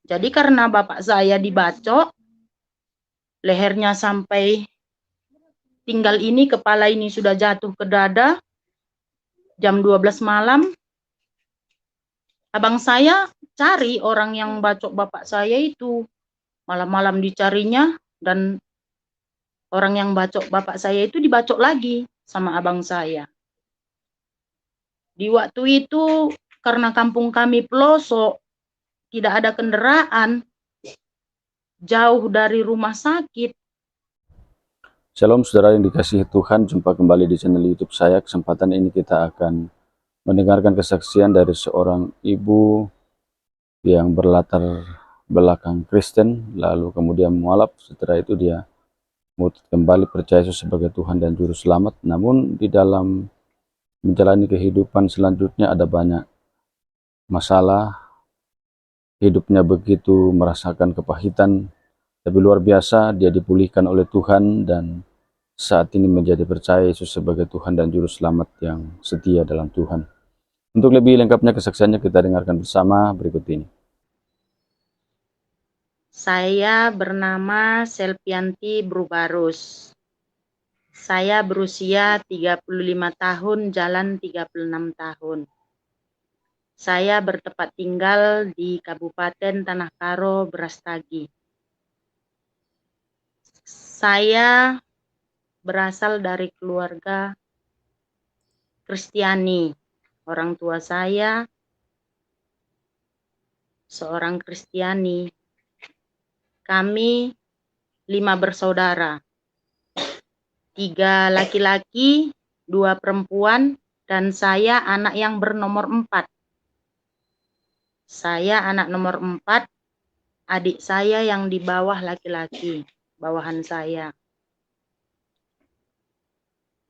Jadi karena bapak saya dibacok, lehernya sampai tinggal ini, kepala ini sudah jatuh ke dada, jam 12 malam, abang saya cari orang yang bacok bapak saya itu. Malam-malam dicarinya, dan orang yang bacok bapak saya itu dibacok lagi sama abang saya. Di waktu itu, karena kampung kami pelosok, tidak ada kendaraan, jauh dari rumah sakit. Shalom saudara yang dikasihi Tuhan, jumpa kembali di channel YouTube saya. Kesempatan ini kita akan mendengarkan kesaksian dari seorang ibu yang berlatar belakang Kristen, lalu kemudian mualaf. Setelah itu dia kembali percaya Yesus sebagai Tuhan dan Juru Selamat. Namun di dalam menjalani kehidupan selanjutnya ada banyak masalah. Hidupnya begitu merasakan kepahitan, tapi luar biasa dia dipulihkan oleh Tuhan dan saat ini menjadi percaya Yesus sebagai Tuhan dan Juru Selamat yang setia dalam Tuhan. Untuk lebih lengkapnya kesaksiannya kita dengarkan bersama berikut ini. Saya bernama Selpianti Brubarus. Saya berusia 35 tahun, jalan 36 tahun. Saya bertempat tinggal di Kabupaten Tanah Karo, Brastagi. Saya berasal dari keluarga Kristiani. Orang tua saya seorang Kristiani. Kami 5 bersaudara. 3 laki-laki, 2 perempuan, dan saya anak yang bernomor 4. Saya anak nomor 4, adik saya yang di bawah laki-laki, bawahan saya.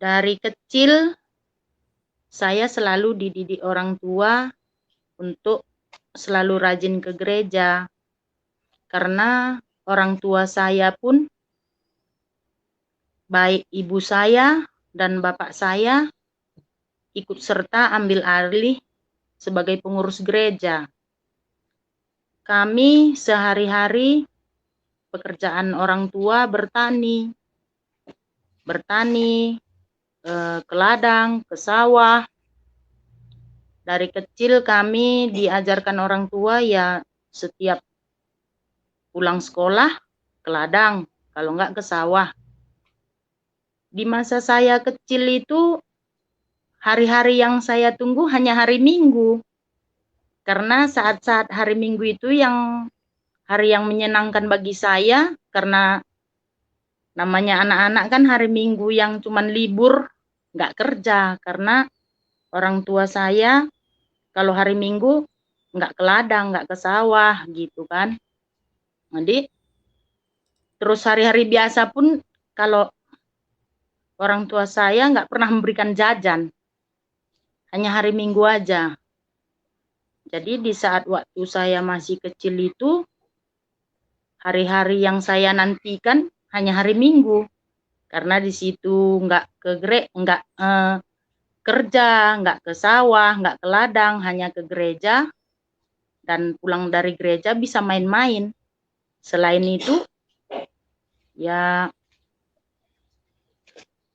Dari kecil, saya selalu dididik orang tua untuk selalu rajin ke gereja. Karena orang tua saya pun, baik ibu saya dan bapak saya, ikut serta ambil alih sebagai pengurus gereja. Kami sehari-hari pekerjaan orang tua bertani, ke ladang, ke sawah. Dari kecil kami diajarkan orang tua ya setiap pulang sekolah ke ladang, kalau enggak ke sawah. Di masa saya kecil itu, hari-hari yang saya tunggu hanya hari Minggu. Karena saat-saat hari Minggu itu yang hari yang menyenangkan bagi saya, karena namanya anak-anak kan hari Minggu yang cuman libur, nggak kerja. Karena orang tua saya kalau hari Minggu nggak ke ladang, nggak ke sawah gitu kan. Jadi terus hari-hari biasa pun kalau orang tua saya nggak pernah memberikan jajan, hanya hari Minggu aja. Jadi di saat waktu saya masih kecil itu, hari-hari yang saya nantikan hanya hari Minggu. Karena di situ nggak kerja, nggak ke sawah, nggak ke ladang, hanya ke gereja. Dan pulang dari gereja bisa main-main. Selain itu, ya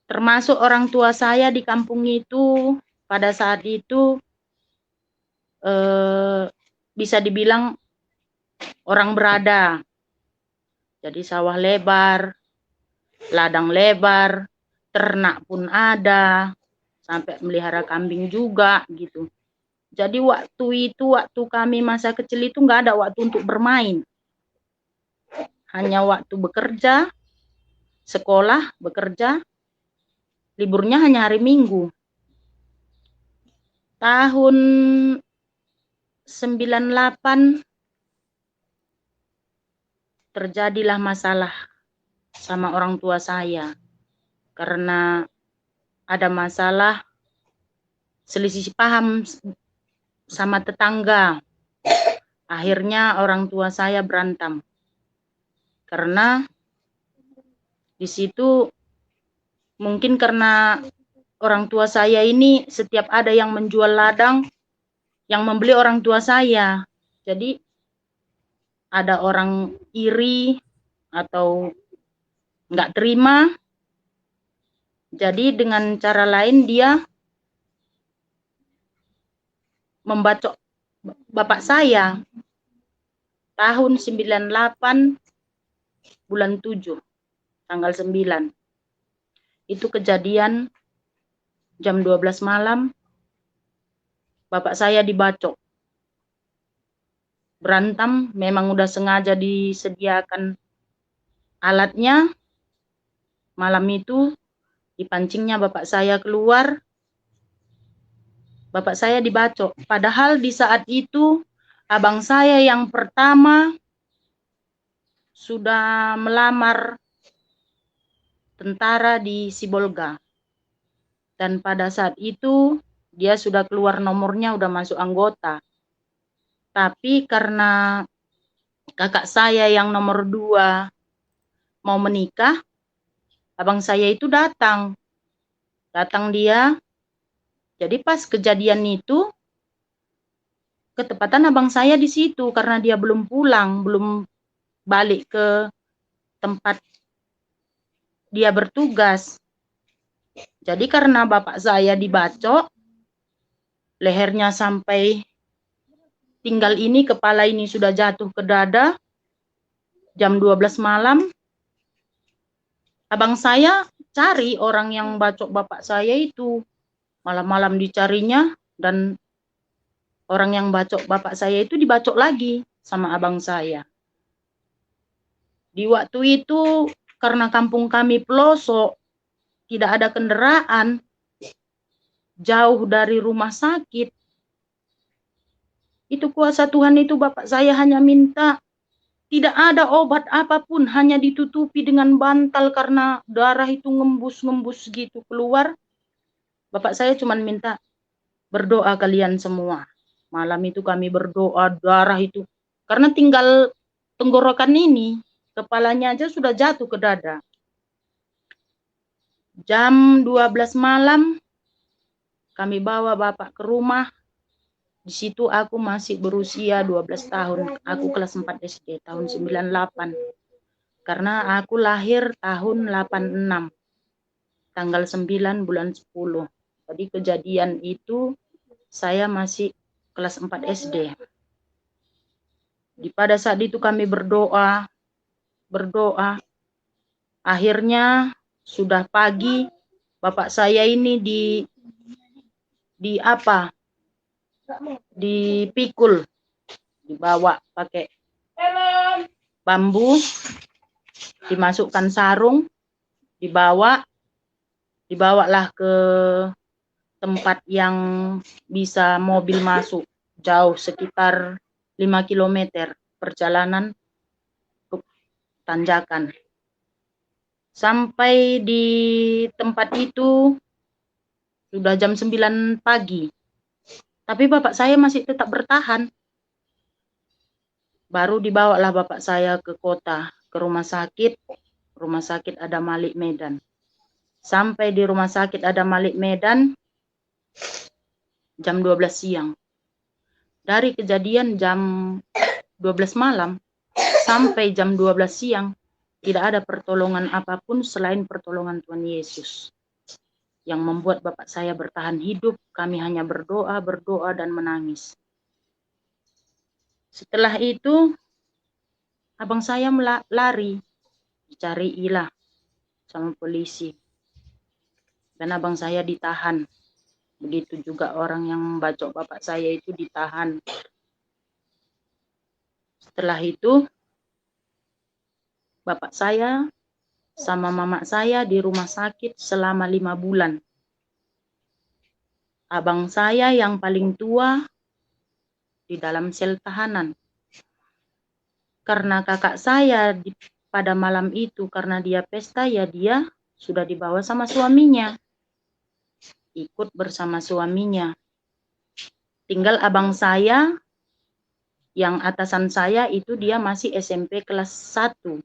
termasuk orang tua saya di kampung itu, pada saat itu bisa dibilang orang berada. Jadi sawah lebar, ladang lebar, ternak pun ada, sampai melihara kambing juga gitu. Jadi waktu itu, waktu kami masa kecil itu nggak ada waktu untuk bermain. Hanya waktu bekerja, sekolah, bekerja, liburnya hanya hari Minggu. Tahun 98 terjadilah masalah sama orang tua saya. Karena ada masalah selisih paham sama tetangga. Akhirnya orang tua saya berantem. Karena di situ mungkin karena orang tua saya ini setiap ada yang menjual ladang, yang membeli orang tua saya. Jadi ada orang iri atau nggak terima. Jadi dengan cara lain dia membacok bapak saya tahun 98 bulan 7 tanggal 9. Itu kejadian jam 12 malam bapak saya dibacok. Berantem, memang udah sengaja disediakan alatnya. Malam itu dipancingnya bapak saya keluar. Bapak saya dibacok. Padahal di saat itu abang saya yang pertama sudah melamar tentara di Sibolga. Dan pada saat itu dia sudah keluar nomornya, udah masuk anggota. Tapi karena kakak saya yang nomor 2 mau menikah, abang saya itu datang dia. Jadi pas kejadian itu, ketepatan abang saya di situ karena dia belum pulang, belum balik ke tempat dia bertugas. Jadi karena bapak saya dibacok, lehernya sampai tinggal ini, kepala ini sudah jatuh ke dada, jam 12 malam, abang saya cari orang yang bacok bapak saya itu. Malam-malam dicarinya, dan orang yang bacok bapak saya itu dibacok lagi sama abang saya. Di waktu itu karena kampung kami pelosok, tidak ada kendaraan, jauh dari rumah sakit. Itu kuasa Tuhan itu, bapak saya hanya minta, tidak ada obat apapun, hanya ditutupi dengan bantal karena darah itu ngembus-ngembus gitu keluar. Bapak saya cuma minta, berdoa kalian semua. Malam itu kami berdoa, darah itu. Karena tinggal tenggorokan ini, kepalanya aja sudah jatuh ke dada. Jam 12 malam, kami bawa bapak ke rumah. Di situ aku masih berusia 12 tahun. Aku kelas 4 SD, tahun 98. Karena aku lahir tahun 86. Tanggal 9 bulan 10. Jadi kejadian itu saya masih kelas 4 SD. Pada saat itu kami berdoa. Akhirnya sudah pagi, bapak saya ini dipikul, dibawa pakai bambu, dimasukkan sarung, dibawalah ke tempat yang bisa mobil masuk, jauh sekitar 5 km perjalanan ke tanjakan. Sampai di tempat itu sudah jam 9 pagi. Tapi bapak saya masih tetap bertahan. Baru dibawalah bapak saya ke kota, ke rumah sakit Adam Malik Medan. Sampai di rumah sakit Adam Malik Medan jam 12 siang. Dari kejadian jam 12 malam sampai jam 12 siang, tidak ada pertolongan apapun selain pertolongan Tuhan Yesus yang membuat bapak saya bertahan hidup. Kami hanya berdoa dan menangis. Setelah itu abang saya lari, dicariilah sama polisi, dan abang saya ditahan. Begitu juga orang yang membacok bapak saya itu ditahan. Setelah itu bapak saya sama mama saya di rumah sakit selama 5 bulan. Abang saya yang paling tua di dalam sel tahanan. Karena kakak saya pada malam itu, karena dia pesta, ya dia sudah dibawa sama suaminya. Ikut bersama suaminya. Tinggal abang saya yang atasan saya itu, dia masih SMP kelas 1.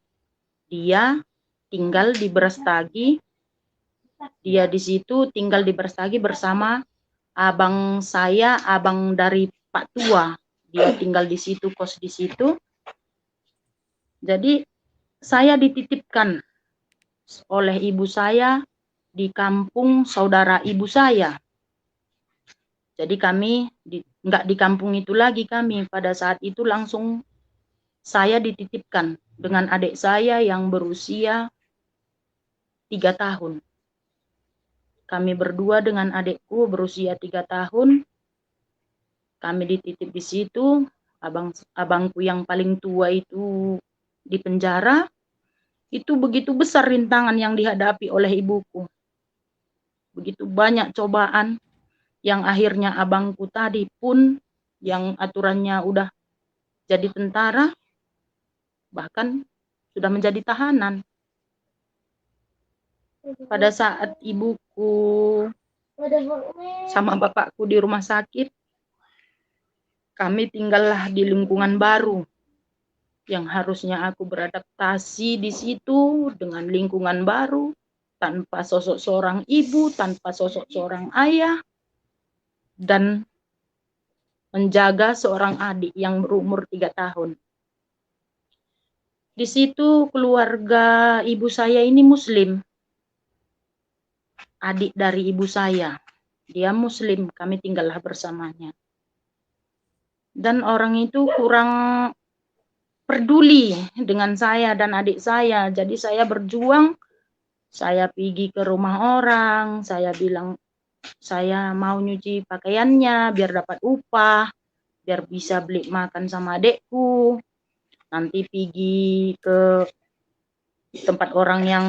Dia tinggal di Brastagi. Dia di situ tinggal di Brastagi bersama abang saya, abang dari Pak Tua. Dia tinggal di situ, kos di situ. Jadi saya dititipkan oleh ibu saya di kampung saudara ibu saya. Jadi kami nggak di kampung itu lagi kami. Pada saat itu langsung saya dititipkan dengan adik saya yang berusia 3 tahun. Kami berdua dengan adikku berusia 3 tahun. Kami dititip di situ. Abangku yang paling tua itu di penjara. Itu begitu besar rintangan yang dihadapi oleh ibuku. Begitu banyak cobaan yang akhirnya abangku tadi pun yang aturannya udah jadi tentara, bahkan sudah menjadi tahanan. Pada saat ibuku sama bapakku di rumah sakit, kami tinggallah di lingkungan baru yang harusnya aku beradaptasi di situ dengan lingkungan baru, tanpa sosok seorang ibu, tanpa sosok seorang ayah, dan menjaga seorang adik yang berumur 3 tahun. Di situ keluarga ibu saya ini Muslim. Adik dari ibu saya, dia Muslim, kami tinggallah bersamanya. Dan orang itu kurang peduli dengan saya dan adik saya. Jadi saya berjuang, saya pergi ke rumah orang, saya bilang saya mau nyuci pakaiannya biar dapat upah, biar bisa beli makan sama adekku. Nanti pergi ke tempat orang yang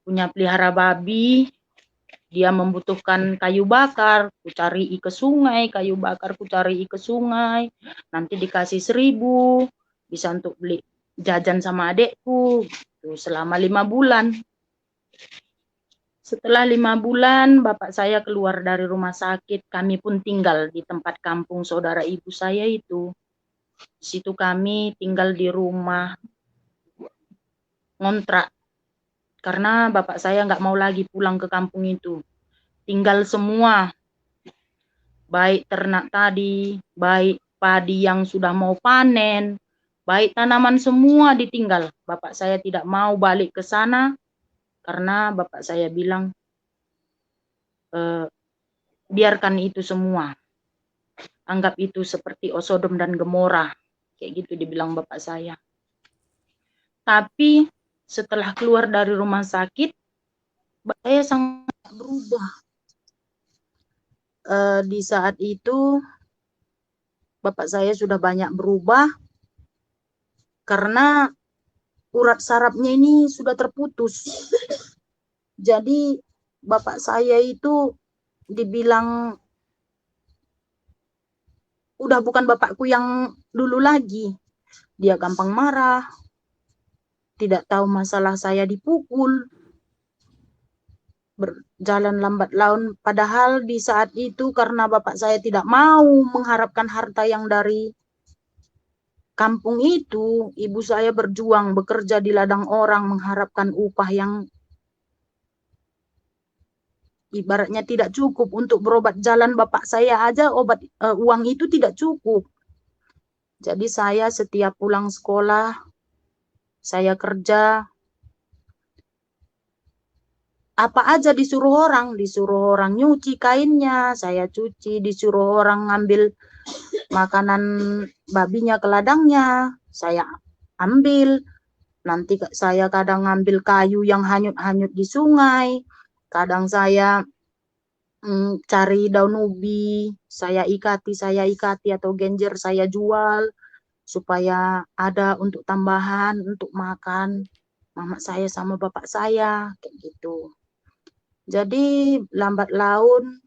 punya pelihara babi, dia membutuhkan kayu bakar, ku cari ke sungai, kayu bakar ku cari ke sungai, nanti dikasih 1.000, bisa untuk beli jajan sama adekku, selama 5 bulan. Setelah 5 bulan, bapak saya keluar dari rumah sakit. Kami pun tinggal di tempat kampung saudara ibu saya itu. Di situ kami tinggal di rumah ngontrak. Karena bapak saya nggak mau lagi pulang ke kampung itu. Tinggal semua. Baik ternak tadi, baik padi yang sudah mau panen, baik tanaman semua ditinggal. Bapak saya tidak mau balik ke sana. Karena bapak saya bilang, biarkan itu semua. Anggap itu seperti Sodom dan Gomora. Kayak gitu dibilang bapak saya. Tapi setelah keluar dari rumah sakit, bapak saya sangat berubah. Di saat itu, bapak saya sudah banyak berubah. Karena urat sarafnya ini sudah terputus. Jadi bapak saya itu dibilang udah bukan bapakku yang dulu lagi. Dia gampang marah, tidak tahu masalah saya dipukul, berjalan lambat laun. Padahal di saat itu karena bapak saya tidak mau mengharapkan harta yang dari kampung itu, ibu saya berjuang bekerja di ladang orang mengharapkan upah yang ibaratnya tidak cukup untuk berobat jalan bapak saya aja, uang itu tidak cukup. Jadi saya setiap pulang sekolah, saya kerja, apa aja disuruh orang nyuci kainnya, saya cuci, disuruh orang ngambil makanan babinya ke ladangnya, saya ambil. Nanti saya kadang ngambil kayu yang hanyut-hanyut di sungai, kadang saya cari daun ubi, saya ikati atau genjer saya jual supaya ada untuk tambahan untuk makan mama saya sama bapak saya kayak gitu. Jadi lambat laun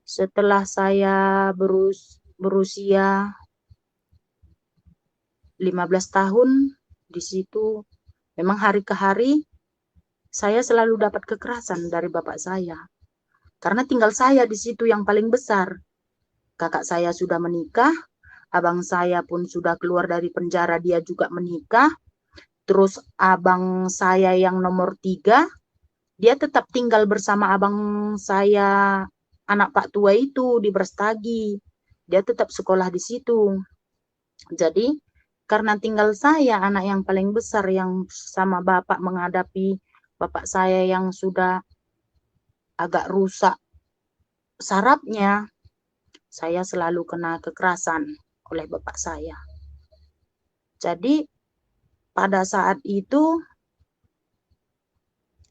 setelah saya berusia 15 tahun, di situ memang hari ke hari saya selalu dapat kekerasan dari bapak saya. Karena tinggal saya di situ yang paling besar. Kakak saya sudah menikah, abang saya pun sudah keluar dari penjara, dia juga menikah. Terus abang saya yang nomor 3, dia tetap tinggal bersama abang saya, anak Pak Tua itu di Brastagi. Dia tetap sekolah di situ. Jadi karena tinggal saya, anak yang paling besar, yang sama bapak menghadapi bapak saya yang sudah agak rusak sarafnya, saya selalu kena kekerasan oleh bapak saya. Jadi pada saat itu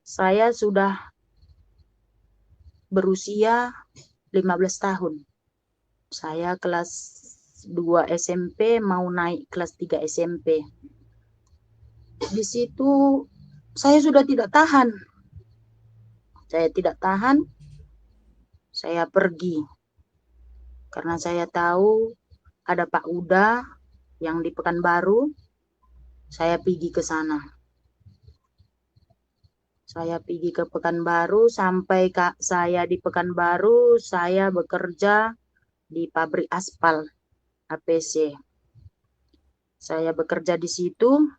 saya sudah berusia 15 tahun. Saya kelas 2 SMP mau naik kelas 3 SMP. Di situ saya sudah tidak tahan. Saya pergi. Karena saya tahu ada Pak Uda yang di Pekanbaru, saya pergi ke sana. Saya pergi ke Pekanbaru, sampai saya di Pekanbaru, saya bekerja di pabrik aspal APC. Saya bekerja di situ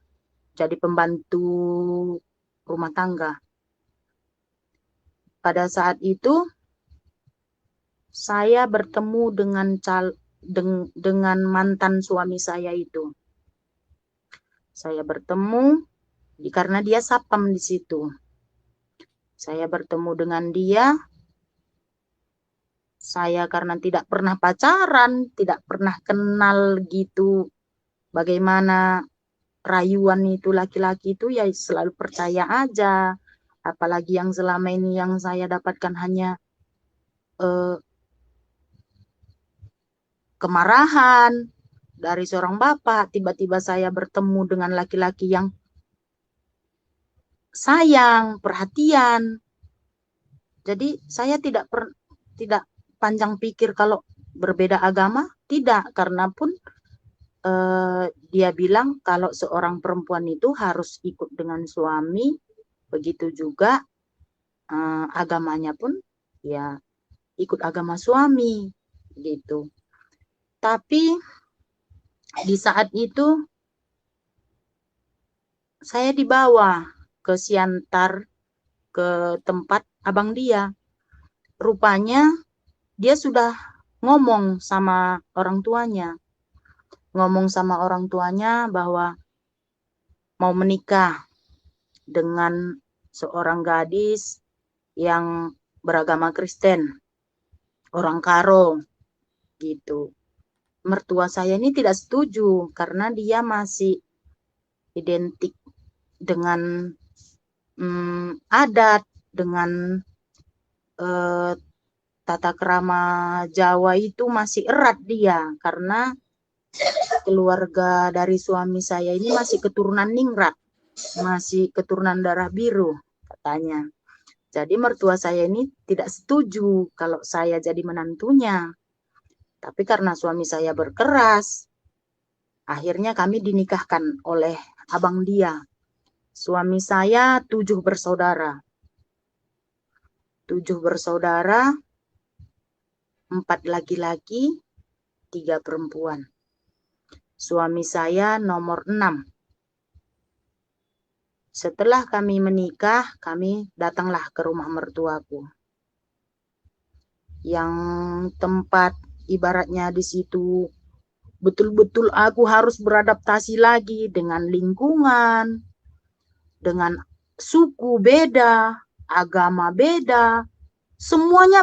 jadi pembantu rumah tangga. Pada saat itu saya bertemu dengan mantan suami saya itu. Saya bertemu karena dia sapam di situ. Saya bertemu dengan dia. Saya karena tidak pernah pacaran, tidak pernah kenal gitu bagaimana rayuan itu laki-laki itu, ya selalu percaya aja. Apalagi yang selama ini yang saya dapatkan hanya kemarahan dari seorang bapak. Tiba-tiba saya bertemu dengan laki-laki yang sayang, perhatian. Jadi saya tidak panjang pikir kalau berbeda agama, tidak. Karena pun dia bilang kalau seorang perempuan itu harus ikut dengan suami, begitu juga agamanya pun ya ikut agama suami gitu. Tapi di saat itu saya dibawa ke Siantar, ke tempat abang dia. Rupanya dia sudah ngomong sama orang tuanya bahwa mau menikah dengan seorang gadis yang beragama Kristen, orang Karo gitu. Mertua saya ini tidak setuju karena dia masih identik dengan adat, dengan tata krama Jawa itu masih erat dia, karena keluarga dari suami saya ini masih keturunan ningrat, masih keturunan darah biru katanya. Jadi mertua saya ini tidak setuju kalau saya jadi menantunya. Tapi karena suami saya berkeras, akhirnya kami dinikahkan oleh abang dia. Suami saya 7 bersaudara. 7 bersaudara, 4 laki-laki, 3 perempuan. Suami saya nomor 6. Setelah kami menikah, kami datanglah ke rumah mertuaku. Yang tempat ibaratnya di situ betul-betul aku harus beradaptasi lagi dengan lingkungan, dengan suku beda, agama beda, semuanya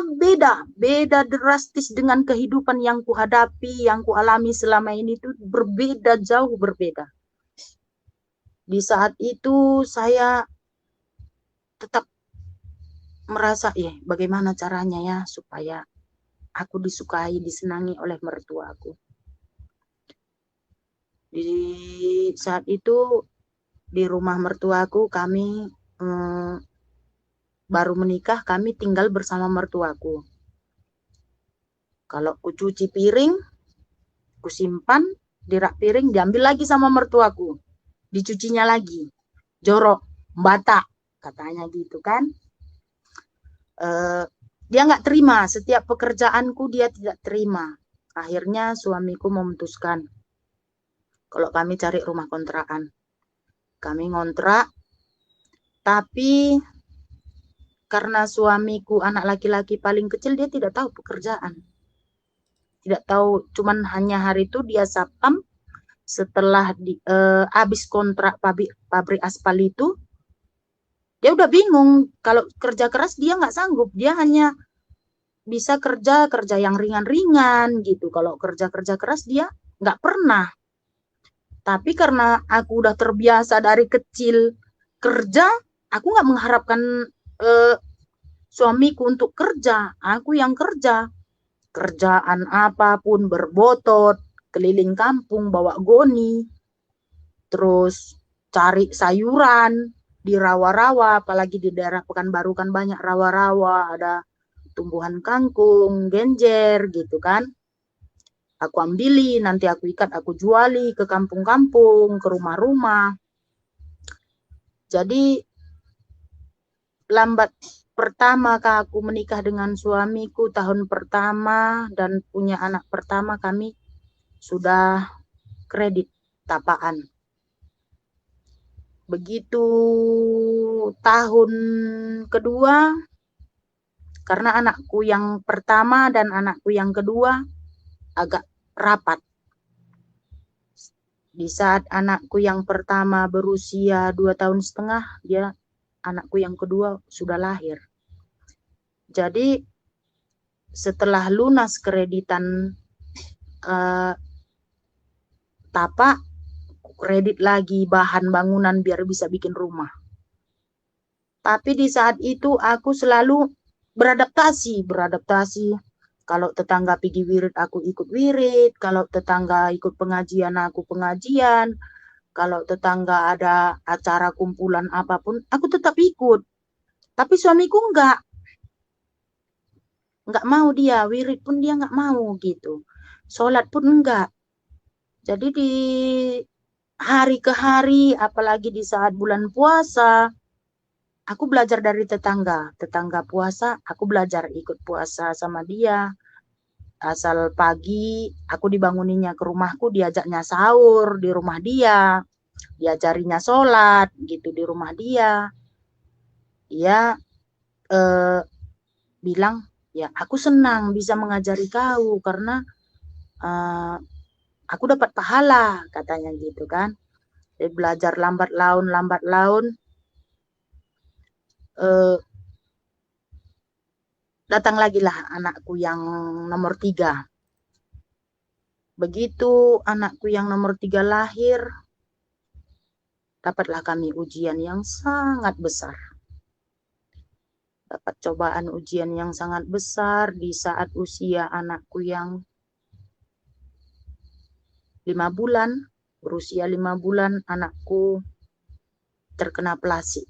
beda drastis dengan kehidupan yang kuhadapi, yang kualami selama ini itu berbeda, jauh berbeda. Di saat itu saya tetap merasa bagaimana caranya ya supaya aku disukai, disenangi oleh mertuaku. Di saat itu di rumah mertuaku kami baru menikah, kami tinggal bersama mertuaku. Kalau ku cuci piring, ku simpan di rak piring, diambil lagi sama mertuaku, dicucinya lagi, jorok, bata katanya gitu kan. Dia nggak terima, setiap pekerjaanku dia tidak terima. Akhirnya suamiku memutuskan kalau kami cari rumah kontrakan. Kami ngontrak, tapi karena suamiku anak laki-laki paling kecil, dia tidak tahu pekerjaan. Tidak tahu, cuman hanya hari itu dia sapam, setelah habis kontrak pabrik aspal itu, dia udah bingung. Kalau kerja keras dia nggak sanggup, dia hanya bisa kerja yang ringan-ringan gitu. Kalau kerja keras dia nggak pernah. Tapi karena aku udah terbiasa dari kecil kerja, aku nggak mengharapkan suamiku untuk kerja. Aku yang kerja. Kerjaan apapun berbotot, keliling kampung bawa goni, terus cari sayuran di rawa-rawa, apalagi di daerah Pekanbaru kan banyak rawa-rawa, ada tumbuhan kangkung, genjer gitu kan. Aku ambili, nanti aku ikat, aku juali ke kampung-kampung, ke rumah-rumah. Jadi lambat pertama aku menikah dengan suamiku, tahun pertama dan punya anak pertama, kami sudah kredit tapaan. Begitu tahun kedua, karena anakku yang pertama dan anakku yang kedua agak rapat. Di saat anakku yang pertama berusia 2,5 tahun, anakku yang kedua sudah lahir. Jadi setelah lunas kreditan tapak, kredit lagi bahan bangunan biar bisa bikin rumah. Tapi di saat itu aku selalu beradaptasi. Kalau tetangga pergi wirid, aku ikut wirid. Kalau tetangga ikut pengajian, aku pengajian. Kalau tetangga ada acara kumpulan apapun, aku tetap ikut. Tapi suamiku enggak mau dia. Wirid pun dia enggak mau gitu. Sholat pun enggak. Jadi di hari ke hari, apalagi di saat bulan puasa, aku belajar dari tetangga. Tetangga puasa, aku belajar ikut puasa sama dia. Asal pagi, aku dibanguninnya ke rumahku, diajaknya sahur di rumah dia, diajarinya sholat gitu di rumah dia. Dia bilang, ya aku senang bisa mengajari kau karena aku dapat pahala, katanya gitu kan. Dia belajar lambat laun, datang lagi lah anakku yang nomor 3. Begitu anakku yang nomor 3 lahir, dapatlah kami ujian yang sangat besar. Dapat cobaan ujian yang sangat besar di saat usia anakku yang 5 bulan. Berusia 5 bulan anakku terkena plasik.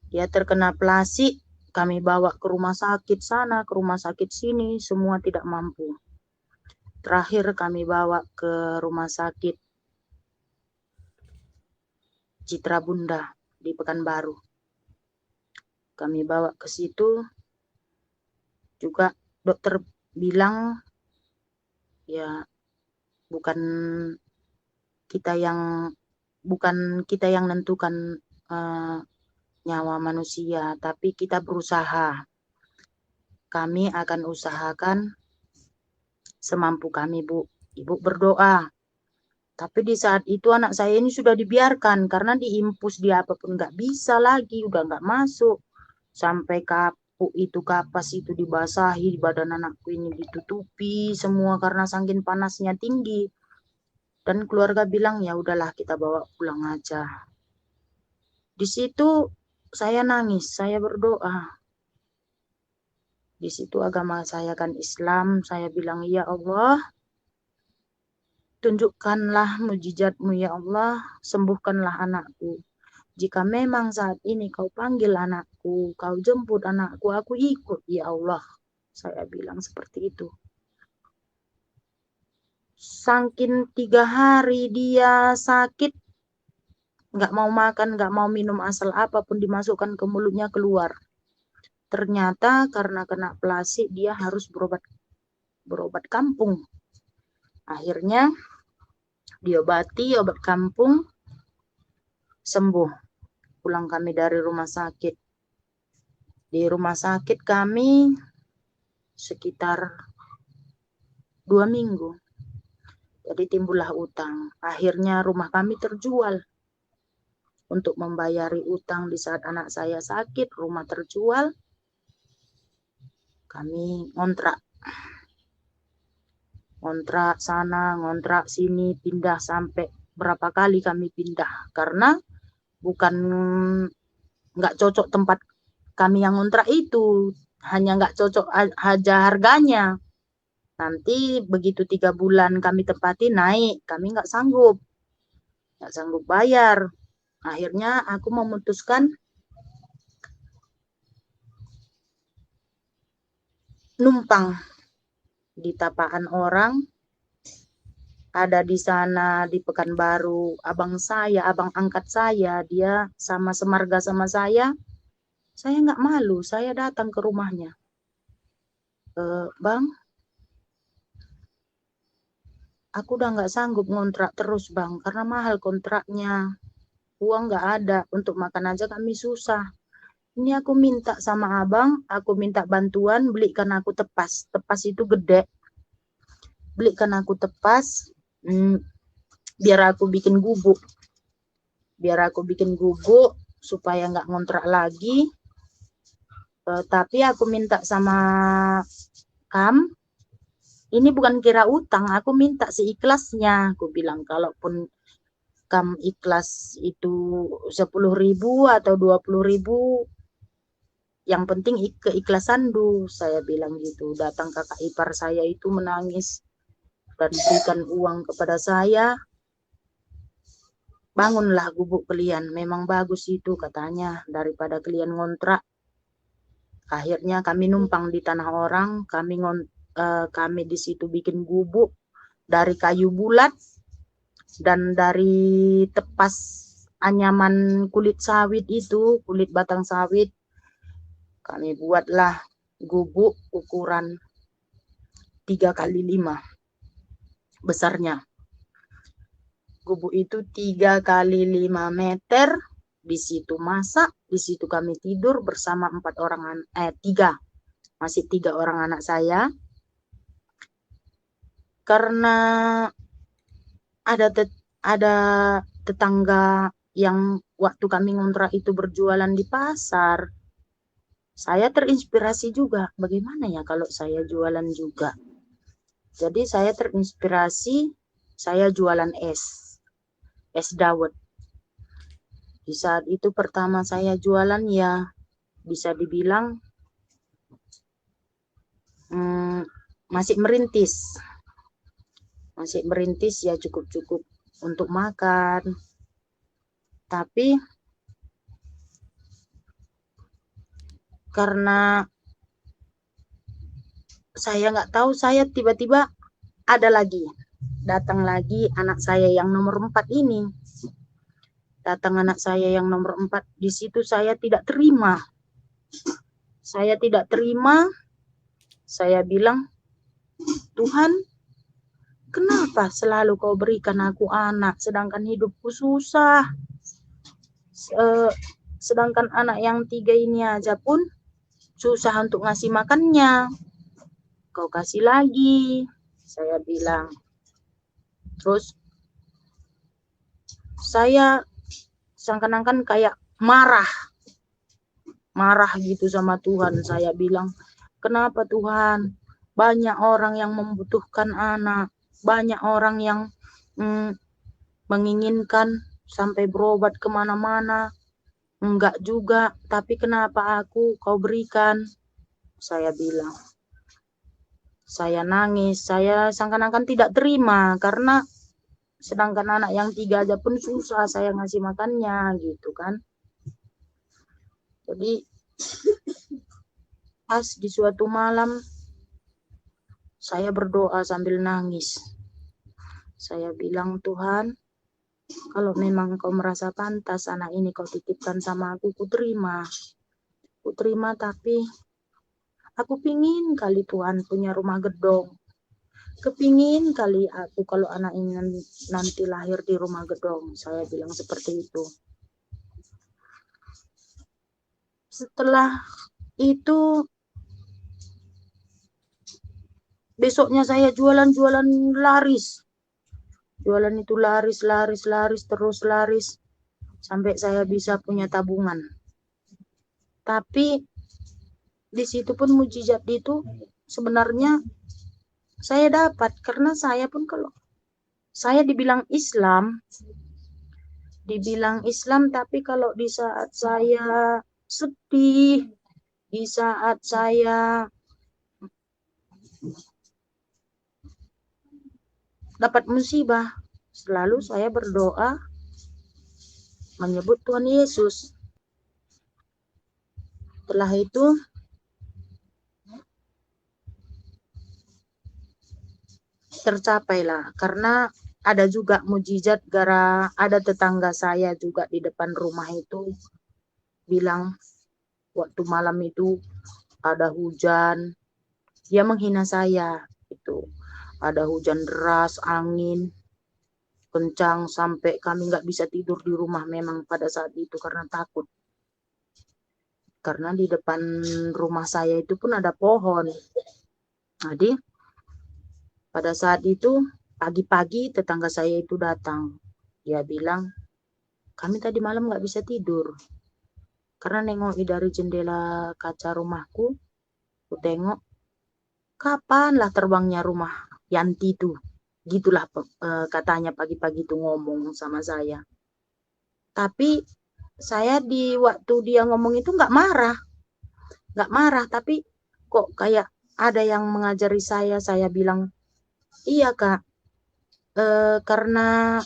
Dia terkena plasik, kami bawa ke rumah sakit sana, ke rumah sakit sini, semua tidak mampu. Terakhir kami bawa ke rumah sakit Citra Bunda di Pekanbaru. Kami bawa ke situ, juga dokter bilang ya bukan kita yang nentukan nyawa manusia, tapi kita berusaha. Kami akan usahakan semampu kami, Bu. Ibu berdoa. Tapi di saat itu anak saya ini sudah dibiarkan karena diimpus dia apapun nggak bisa lagi, udah nggak masuk. Sampai kapuk itu, kapas itu dibasahi, badan anakku ini ditutupi semua karena saking panasnya tinggi. Dan keluarga bilang ya udahlah kita bawa pulang aja. Di situ saya nangis, saya berdoa. Di situ agama saya kan Islam, saya bilang ya Allah, tunjukkanlah mujizat-Mu ya Allah, sembuhkanlah anakku. Jika memang saat ini kau panggil anakku, kau jemput anakku, aku ikut ya Allah. Saya bilang seperti itu. Saking 3 hari dia sakit, nggak mau makan, nggak mau minum, asal apapun dimasukkan ke mulutnya keluar. Ternyata karena kena plastik dia harus berobat kampung. Akhirnya diobati, obat kampung, sembuh. Pulang kami dari rumah sakit. Di rumah sakit kami sekitar 2 minggu. Jadi timbullah utang. Akhirnya rumah kami terjual. Untuk membayari utang di saat anak saya sakit, rumah terjual. Kami ngontrak. Ngontrak sana, ngontrak sini, pindah sampai berapa kali kami pindah. Karena bukan nggak cocok tempat kami yang ngontrak itu. Hanya nggak cocok aja harganya. Nanti begitu 3 bulan kami tempati naik, kami nggak sanggup bayar. Akhirnya aku memutuskan numpang di tapaan orang. Ada di sana di Pekanbaru abang angkat saya, dia sama semarga sama saya nggak malu, saya datang ke rumahnya. Bang, aku udah nggak sanggup ngontrak terus bang, karena mahal kontraknya, uang nggak ada, untuk makan aja kami susah. Ini aku minta sama abang, aku minta bantuan, belikan aku tepas. Tepas itu gede. Belikan aku tepas, biar aku bikin gubuk. Supaya nggak ngontrak lagi. Tapi aku minta sama Kam, ini bukan kira utang, aku minta seikhlasnya. Aku bilang, kalaupun Kam ikhlas itu 10.000 atau 20.000, yang penting keikhlasan dulu, saya bilang gitu. Datang kakak ipar saya itu menangis dan berikan uang kepada saya. Bangunlah gubuk kalian, memang bagus itu katanya, daripada kalian ngontrak. Akhirnya kami numpang di tanah orang, kami di situ bikin gubuk dari kayu bulat dan dari tepas anyaman kulit sawit itu, kulit batang sawit. Kami buatlah gubuk ukuran 3x5 besarnya. Gubuk itu 3x5 meter. Di situ masak, di situ kami tidur bersama 3, masih 3 orang anak saya. Karena ada tetangga yang waktu kami ngontrak itu berjualan di pasar. Saya terinspirasi juga, bagaimana ya kalau saya jualan juga. Jadi saya terinspirasi, saya jualan es dawet. Di saat itu pertama saya jualan, ya bisa dibilang masih merintis ya, cukup untuk makan. Tapi karena saya nggak tahu, saya tiba-tiba datang lagi anak saya yang nomor 4 ini. Datang anak saya yang nomor 4, di situ saya tidak terima. Saya bilang, Tuhan, kenapa selalu kau berikan aku anak, sedangkan hidupku susah. Sedangkan anak yang 3 ini aja pun susah untuk ngasih makannya. Kau kasih lagi, saya bilang. Terus saya seakan-akan kayak marah gitu sama Tuhan. Saya bilang, kenapa Tuhan? Banyak orang yang membutuhkan anak, banyak orang yang menginginkan sampai berobat kemana-mana, enggak juga, tapi kenapa aku kau berikan? Saya bilang. Saya nangis, saya seakan-akan tidak terima, karena sedangkan anak yang 3 aja pun susah saya ngasih makannya, gitu kan. Jadi pas di suatu malam saya berdoa sambil nangis. Saya bilang, Tuhan, kalau memang kau merasa pantas anak ini kau titipkan sama aku, ku terima, tapi aku pingin kali Tuhan punya rumah gedong. Kepingin kali aku kalau anak ini nanti lahir di rumah gedong. Saya bilang seperti itu. Setelah itu besoknya saya jualan laris. Jualan itu laris terus laris sampai saya bisa punya tabungan. Tapi di situ pun mujizat itu sebenarnya saya dapat, karena saya pun kalau saya dibilang Islam, tapi kalau di saat saya sedih, di saat saya dapat musibah, selalu saya berdoa menyebut Tuhan Yesus. Setelah itu tercapailah, karena ada juga mujizat gara ada tetangga saya juga di depan rumah itu bilang waktu malam itu ada hujan, dia menghina saya itu, ada hujan deras, angin kencang sampai kami nggak bisa tidur di rumah memang pada saat itu karena takut. Karena di depan rumah saya itu pun ada pohon. Jadi pada saat itu pagi-pagi tetangga saya itu datang. Dia bilang, kami tadi malam nggak bisa tidur. Karena nengok dari jendela kaca rumahku, aku tengok, kapanlah terbangnya rumah Yanti itu. Gitulah katanya pagi-pagi itu ngomong sama saya. Tapi saya di waktu dia ngomong itu nggak marah, tapi kok kayak ada yang mengajari saya bilang, iya Kak, karena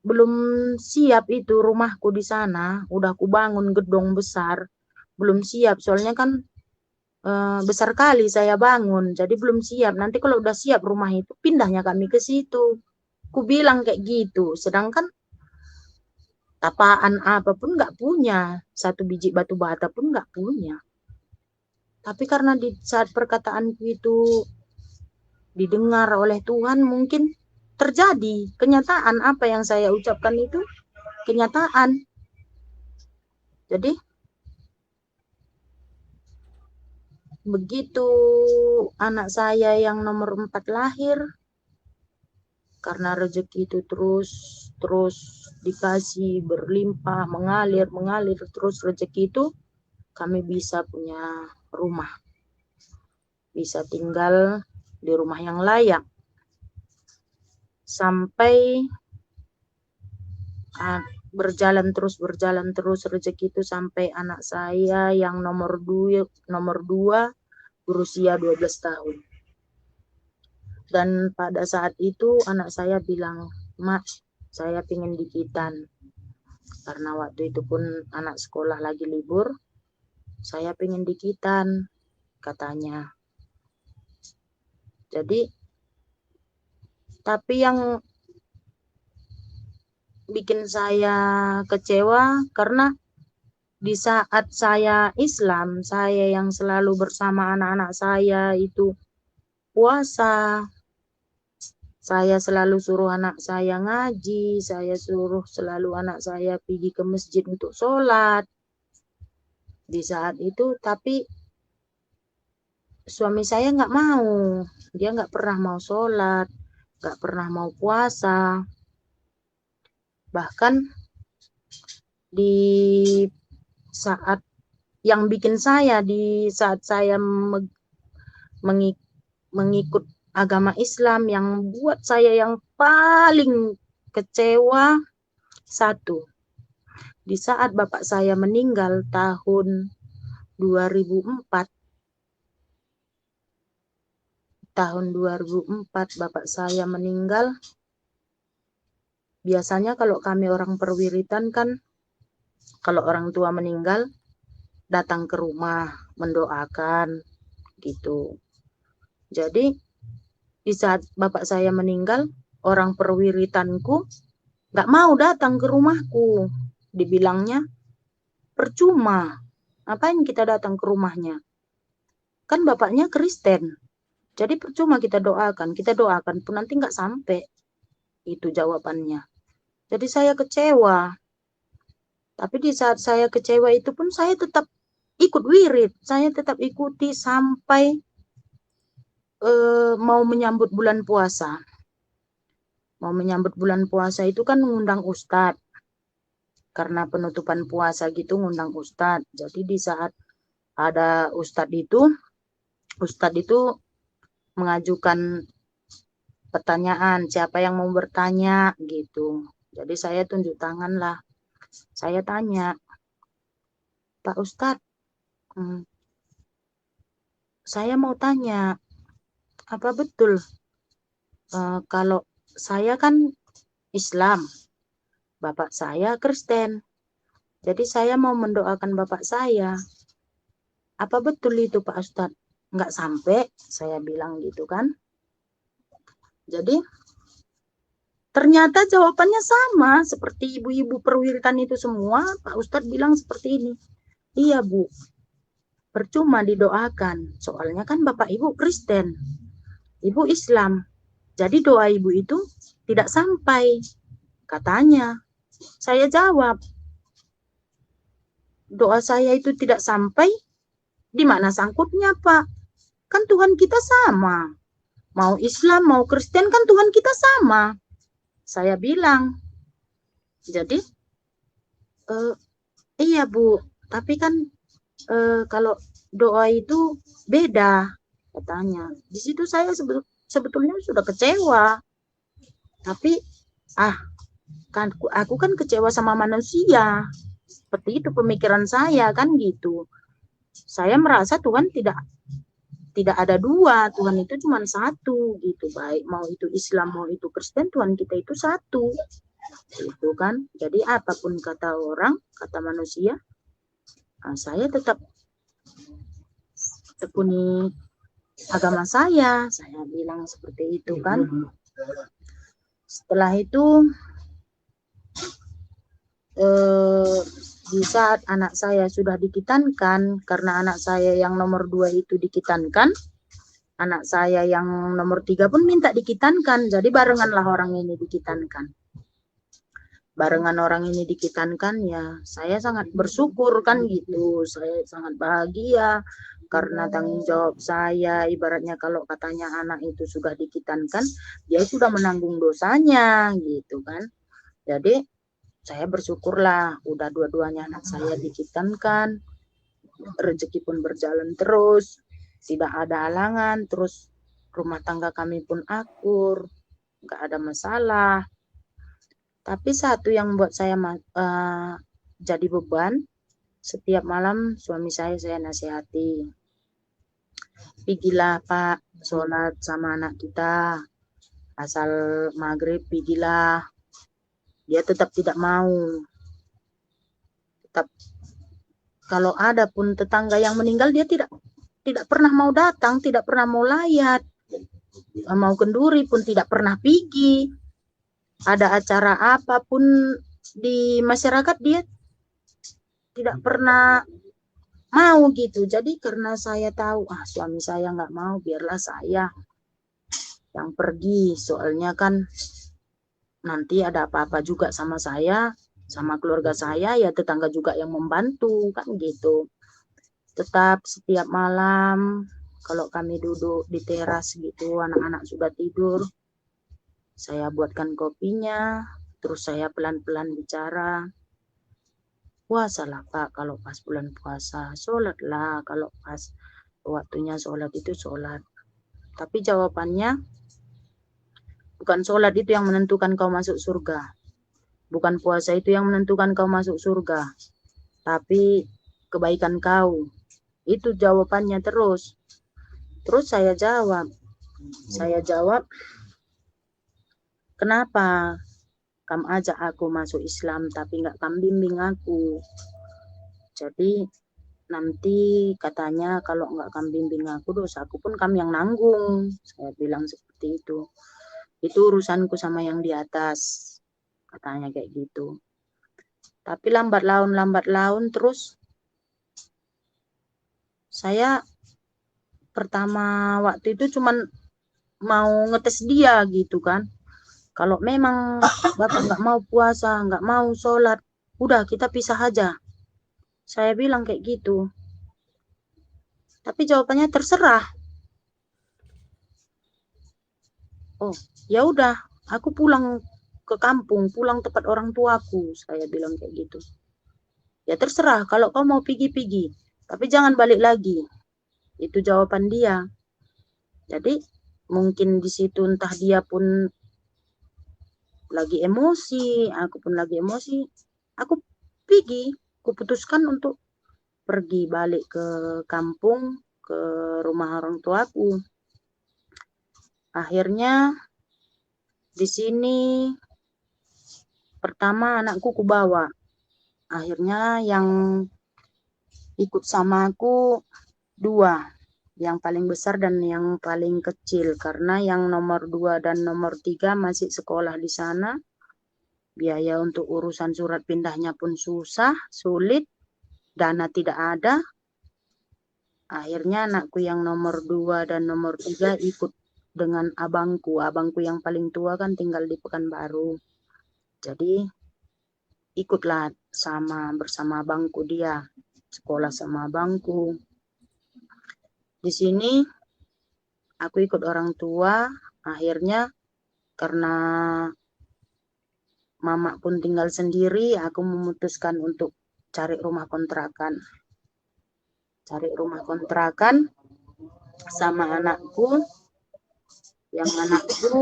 belum siap itu rumahku di sana, udah aku bangun gedung besar, belum siap, soalnya kan besar kali saya bangun, jadi belum siap. Nanti kalau udah siap rumah itu, pindahnya kami ke situ. Ku bilang kayak gitu, sedangkan tapaan apapun nggak punya, satu biji batu bata pun nggak punya. Tapi karena di saat perkataanku itu didengar oleh Tuhan, mungkin terjadi kenyataan apa yang saya ucapkan itu kenyataan. Jadi begitu anak saya yang nomor 4 lahir, karena rezeki itu terus dikasih berlimpah, mengalir terus rezeki itu, kami bisa punya rumah, bisa tinggal di rumah yang layak sampai berjalan terus rezeki itu sampai anak saya yang nomor 2 berusia 12 tahun. Dan pada saat itu anak saya bilang, Mak, saya pengen dikitan. Karena waktu itu pun anak sekolah lagi libur, saya pengen dikitan, katanya. Jadi, tapi yang bikin saya kecewa karena di saat saya Islam, saya yang selalu bersama anak-anak saya itu puasa, saya selalu suruh anak saya ngaji, saya suruh selalu anak saya pergi ke masjid untuk sholat. Di saat itu, tapi suami saya nggak mau. Dia nggak pernah mau sholat, nggak pernah mau puasa. Bahkan di saat yang bikin saya, di saat saya mengikut agama Islam, yang buat saya yang paling kecewa, satu, di saat bapak saya meninggal tahun 2004 bapak saya meninggal. Biasanya kalau kami orang perwiritan kan, kalau orang tua meninggal datang ke rumah mendoakan gitu. Jadi di saat bapak saya meninggal, orang perwiritanku nggak mau datang ke rumahku. Dibilangnya, percuma. Ngapain kita datang ke rumahnya? Kan bapaknya Kristen. Jadi percuma kita doakan pun nanti nggak sampai. Itu jawabannya. Jadi saya kecewa. Tapi di saat saya kecewa itu pun saya tetap ikut wirid. Saya tetap ikuti sampai mau menyambut bulan puasa. mau menyambut bulan puasa itu kan ngundang ustadz. Karena penutupan puasa gitu ngundang ustadz. Jadi di saat ada ustadz itu mengajukan pertanyaan, siapa yang mau bertanya gitu. Jadi saya tunjuk tangan lah. Saya tanya, Pak Ustadz, saya mau tanya, apa betul kalau saya kan Islam, bapak saya Kristen. Jadi saya mau mendoakan bapak saya. Apa betul itu Pak Ustadz? Enggak sampai, saya bilang gitu kan. Jadi ternyata jawabannya sama seperti ibu-ibu perwiritan itu semua. Pak Ustadz bilang seperti ini. Iya Bu, percuma didoakan. Soalnya kan bapak ibu Kristen, ibu Islam. Jadi doa ibu itu tidak sampai, katanya. Saya jawab, doa saya itu tidak sampai, di mana sangkutnya Pak? Kan Tuhan kita sama. Mau Islam, mau Kristen kan Tuhan kita sama. Saya bilang. Jadi, iya Bu, tapi kan kalau doa itu beda, katanya. Di situ saya sebetulnya sudah kecewa. Tapi, kan aku kan kecewa sama manusia. Seperti itu pemikiran saya kan gitu. Saya merasa Tuhan tidak ada dua, Tuhan itu cuma satu gitu. Baik mau itu Islam mau itu Kristen, Tuhan kita itu satu. Itu kan. Jadi apapun kata orang, kata manusia, saya tetap tekuni agama saya bilang seperti itu kan. Setelah itu di saat anak saya sudah dikitankan, karena anak saya yang nomor 2 itu dikitankan, anak saya yang nomor 3 pun minta dikitankan. Jadi barenganlah orang ini dikitankan. Barengan orang ini dikitankan, ya saya sangat bersyukur kan gitu. Saya sangat bahagia karena tanggung jawab saya, ibaratnya kalau katanya anak itu sudah dikitankan, dia sudah menanggung dosanya gitu kan. Jadi saya bersyukurlah udah dua-duanya anak saya dikitankan, rezeki pun berjalan terus, tidak ada halangan, terus rumah tangga kami pun akur, nggak ada masalah. Tapi satu yang buat saya jadi beban, setiap malam suami saya nasihati, pigilah Pak sholat sama anak kita, asal maghrib pigilah. Dia tetap tidak mau. Tetap kalau ada pun tetangga yang meninggal, dia tidak pernah mau datang, tidak pernah mau layat, mau kenduri pun tidak pernah pergi. Ada acara apapun di masyarakat, dia tidak pernah mau gitu. Jadi karena saya tahu suami saya nggak mau, biarlah saya yang pergi. Soalnya kan nanti ada apa-apa juga sama saya, sama keluarga saya, ya tetangga juga yang membantu kan gitu. Tetap setiap malam kalau kami duduk di teras gitu, anak-anak sudah tidur, saya buatkan kopinya, terus saya pelan-pelan bicara, puasalah Pak kalau pas bulan puasa, sholatlah kalau pas waktunya sholat itu sholat. Tapi jawabannya, bukan sholat itu yang menentukan kau masuk surga, bukan puasa itu yang menentukan kau masuk surga, tapi kebaikan kau. Itu jawabannya terus. Terus saya jawab, kenapa kamu ajak aku masuk Islam tapi nggak kamu bimbing aku? Jadi nanti katanya kalau nggak kamu bimbing aku, dosaku pun kamu yang nanggung. Saya bilang seperti itu. Itu urusanku sama yang di atas, katanya kayak gitu. Tapi lambat laun terus saya pertama waktu itu cuman mau ngetes dia gitu kan. Kalau memang Bapak nggak mau puasa, nggak mau sholat, udah kita pisah aja. Saya bilang kayak gitu. Tapi jawabannya terserah. Oh, ya udah. aku pulang ke kampung, pulang tempat orang tuaku, saya bilang kayak gitu. Ya terserah, kalau kau mau pergi, tapi jangan balik lagi. Itu jawaban dia. Jadi mungkin di situ entah dia pun lagi emosi, aku pun lagi emosi. Aku pergi, aku putuskan untuk pergi balik ke kampung, ke rumah orang tuaku. Akhirnya di sini pertama anakku kubawa. Akhirnya yang ikut sama aku 2, yang paling besar dan yang paling kecil, karena yang nomor 2 dan nomor 3 masih sekolah di sana. Biaya untuk urusan surat pindahnya pun susah, sulit, dana tidak ada. Akhirnya anakku yang nomor 2 dan nomor 3 ikut dengan abangku. Abangku yang paling tua kan tinggal di Pekanbaru. Jadi ikutlah bersama abangku dia, sekolah sama abangku. Di sini aku ikut orang tua, akhirnya karena mama pun tinggal sendiri, aku memutuskan untuk cari rumah kontrakan. Cari rumah kontrakan sama anakku. Yang anakku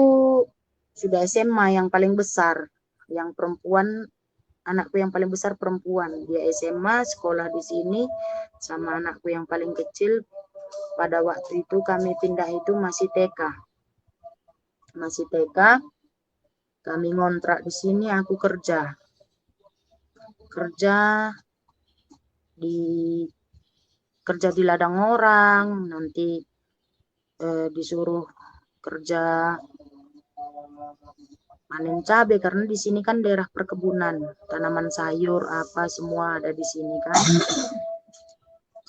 sudah SMA yang paling besar. Yang perempuan, anakku yang paling besar perempuan. Dia SMA, sekolah di sini, sama anakku yang paling kecil. Pada waktu itu kami pindah itu masih TK. Masih TK, kami ngontrak di sini, aku kerja di ladang orang, nanti disuruh kerja panen cabai, karena di sini kan daerah perkebunan, tanaman sayur apa semua ada di sini kan.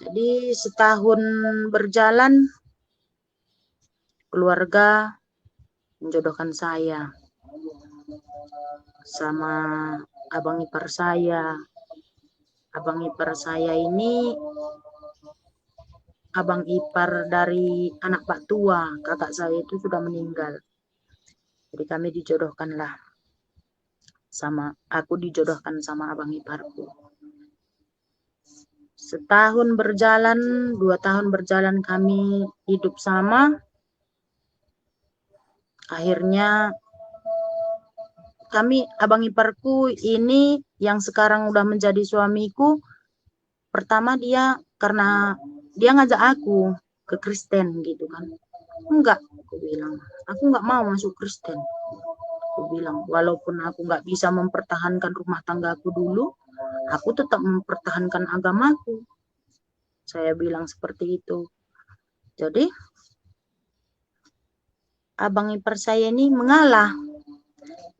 Jadi setahun berjalan, keluarga menjodohkan saya sama abang ipar saya. Abang ipar saya ini abang ipar dari anak Pak Tua, kakak saya itu sudah meninggal. Jadi kami dijodohkanlah aku dijodohkan sama abang iparku. Setahun berjalan, 2 tahun berjalan kami hidup sama. Akhirnya abang iparku ini yang sekarang udah menjadi suamiku, pertama dia karena dia ngajak aku ke Kristen gitu kan. Enggak, aku bilang, aku enggak mau masuk Kristen. Aku bilang, walaupun aku enggak bisa mempertahankan rumah tanggaku dulu, aku tetap mempertahankan agamaku. Saya bilang seperti itu. Jadi, abang ipar saya ini mengalah.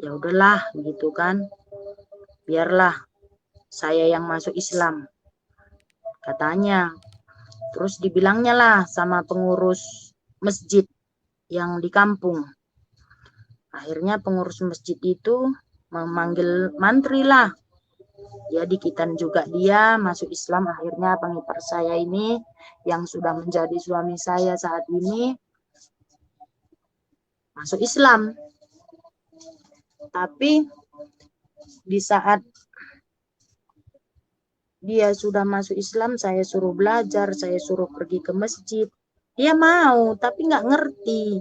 Ya udahlah, gitu kan. Biarlah saya yang masuk Islam, katanya. Terus dibilangnya lah sama pengurus masjid yang di kampung. Akhirnya pengurus masjid itu memanggil mantri lah. Ya dikitan juga dia masuk Islam. Akhirnya abang ipar saya ini yang sudah menjadi suami saya saat ini masuk Islam. Tapi di saat dia sudah masuk Islam, saya suruh belajar, saya suruh pergi ke masjid. Dia mau, tapi nggak ngerti.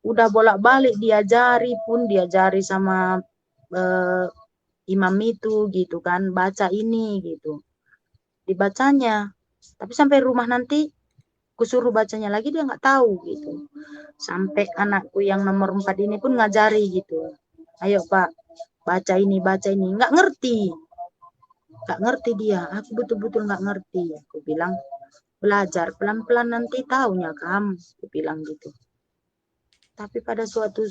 Udah bolak-balik diajari sama imam itu gitu kan, baca ini gitu. Dibacanya. Tapi sampai rumah nanti kusuruh bacanya lagi dia nggak tahu gitu. Sampai anakku yang nomor 4 ini pun ngajari gitu. Ayo Pak, baca ini. Nggak ngerti. Nggak ngerti dia. Aku betul-betul nggak ngerti. Aku bilang, belajar pelan-pelan nanti taunya kamu. Aku bilang gitu. Tapi pada suatu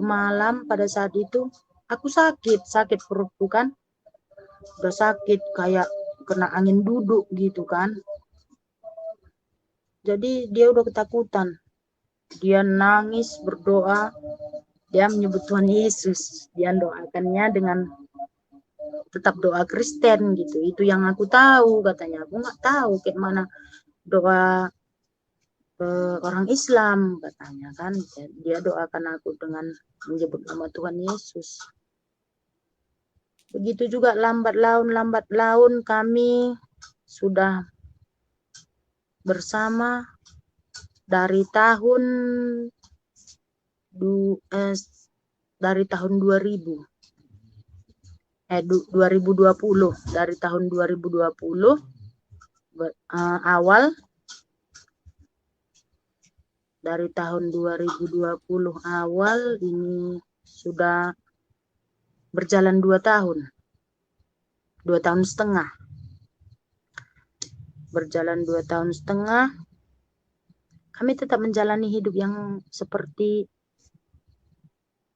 malam pada saat itu aku sakit perutku kan, udah sakit kayak kena angin duduk gitu kan. Jadi dia udah ketakutan, dia nangis berdoa, dia menyebut Tuhan Yesus, dia doakannya dengan tetap doa Kristen gitu. Itu yang aku tahu, katanya. Aku nggak tahu kayak mana doa orang Islam katanya kan. Dia doakan aku dengan menyebut nama Tuhan Yesus. Begitu juga lambat laun kami sudah bersama dari tahun 2000 2020, dari tahun 2020 awal, dari tahun 2020 awal ini sudah berjalan 2 tahun, 2 tahun setengah, berjalan 2 tahun setengah. Kami tetap menjalani hidup yang seperti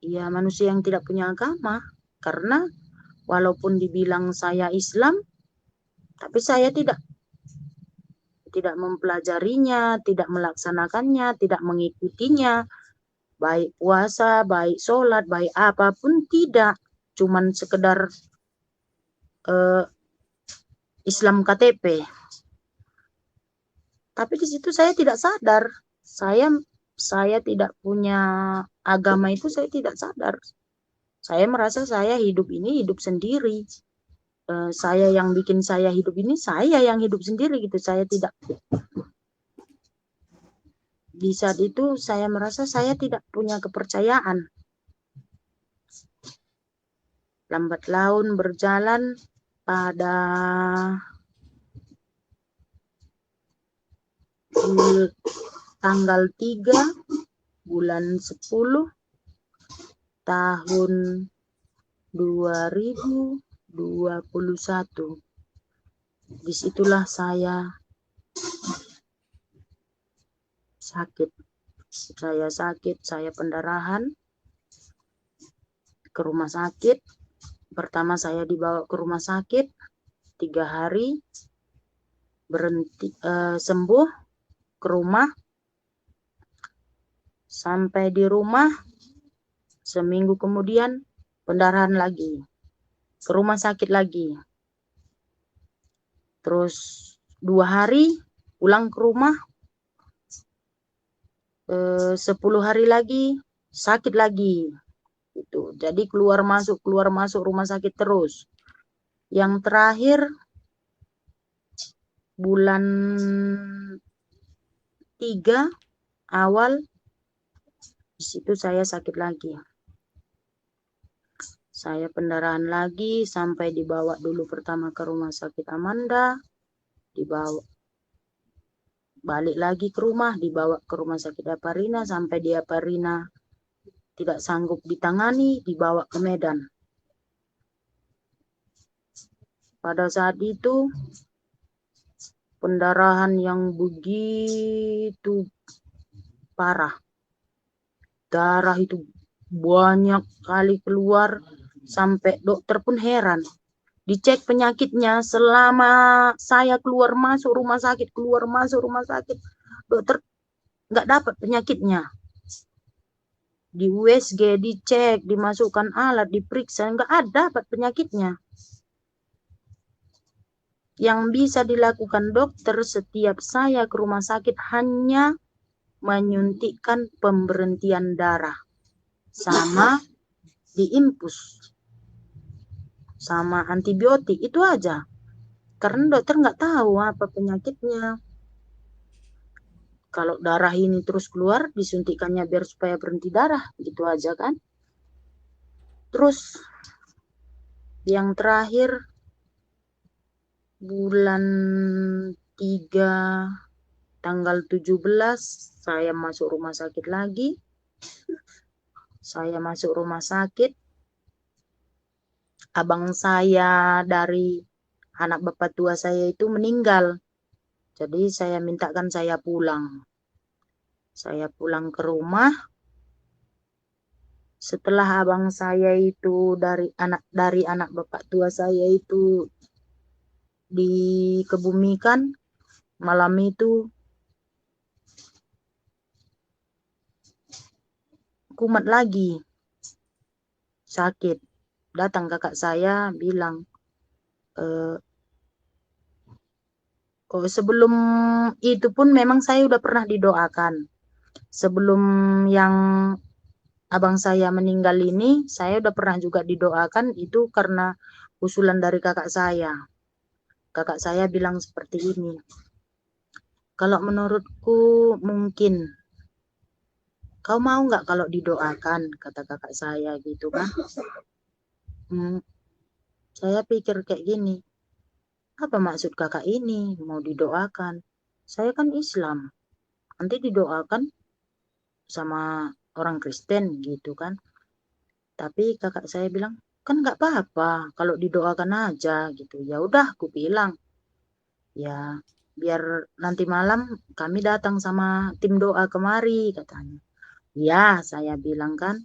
ya manusia yang tidak punya agama, karena walaupun dibilang saya Islam, tapi saya tidak mempelajarinya, tidak melaksanakannya, tidak mengikutinya, baik puasa, baik sholat, baik apapun tidak, cuman sekedar Islam KTP. Tapi di situ saya tidak sadar, saya tidak punya agama itu, saya tidak sadar. Saya merasa saya hidup ini hidup sendiri. Saya yang bikin saya hidup ini, saya yang hidup sendiri gitu. Saya tidak, di saat itu saya merasa saya tidak punya kepercayaan. Lambat laun berjalan, pada tanggal 3 bulan 10 tahun 2021. Disitulah saya sakit. Saya pendarahan ke rumah sakit. Pertama saya dibawa ke rumah sakit 3 hari, berhenti sembuh, ke rumah. Sampai di rumah seminggu kemudian pendarahan lagi, ke rumah sakit lagi. Terus 2 hari pulang ke rumah, 10 hari lagi sakit lagi itu. Jadi keluar masuk rumah sakit terus. Yang terakhir bulan 3 awal, di situ saya sakit lagi. Saya pendarahan lagi sampai dibawa dulu pertama ke rumah sakit Amanda, dibawa balik lagi ke rumah, dibawa ke rumah sakit Aparina, sampai di Aparina tidak sanggup ditangani, dibawa ke Medan. Pada saat itu pendarahan yang begitu parah, darah itu banyak kali keluar, sampai dokter pun heran. Dicek penyakitnya selama saya keluar masuk rumah sakit, dokter nggak dapat penyakitnya. Di USG dicek, dimasukkan alat, diperiksa, nggak ada dapat penyakitnya. Yang bisa dilakukan dokter setiap saya ke rumah sakit hanya menyuntikkan pemberhentian darah, sama diinfus, sama antibiotik, itu aja. Karena dokter nggak tahu apa penyakitnya. Kalau darah ini terus keluar, disuntikannya biar supaya berhenti darah, gitu aja kan. Terus yang terakhir bulan 3 tanggal 17 saya masuk rumah sakit lagi. Saya masuk rumah sakit, abang saya dari anak bapak tua saya itu meninggal. Jadi saya mintakan saya pulang. Saya pulang ke rumah. Setelah abang saya itu dari anak bapak tua saya itu dikebumikan, malam itu kumat lagi, sakit. Datang kakak saya bilang, Oh, sebelum itu pun memang saya udah pernah didoakan. Sebelum yang abang saya meninggal ini, saya udah pernah juga didoakan, itu karena usulan dari kakak saya. Kakak saya bilang seperti ini, kalau menurutku mungkin, kau mau nggak kalau didoakan, kata kakak saya gitu kan. Saya pikir kayak gini, apa maksud kakak ini mau didoakan? Saya kan Islam, nanti didoakan sama orang Kristen gitu kan. Tapi kakak saya bilang, kan nggak apa-apa kalau didoakan aja gitu. Ya udah, aku bilang, ya biar nanti malam kami datang sama tim doa kemari, katanya. Ya, saya bilang kan.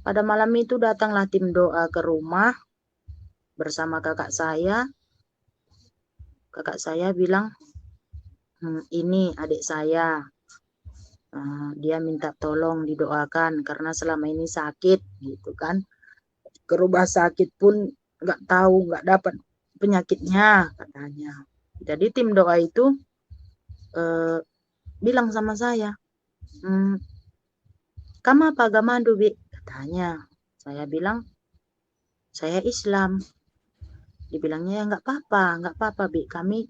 Pada malam itu datanglah tim doa ke rumah bersama kakak saya. Kakak saya bilang, ini adik saya. Dia minta tolong didoakan karena selama ini sakit gitu kan. Ke rumah sakit pun nggak tahu, nggak dapat penyakitnya katanya. Jadi tim doa itu bilang sama saya, kamu apa agama Bi? Katanya. Saya bilang, saya Islam. Dibilangnya ya nggak apa-apa Bi. Kami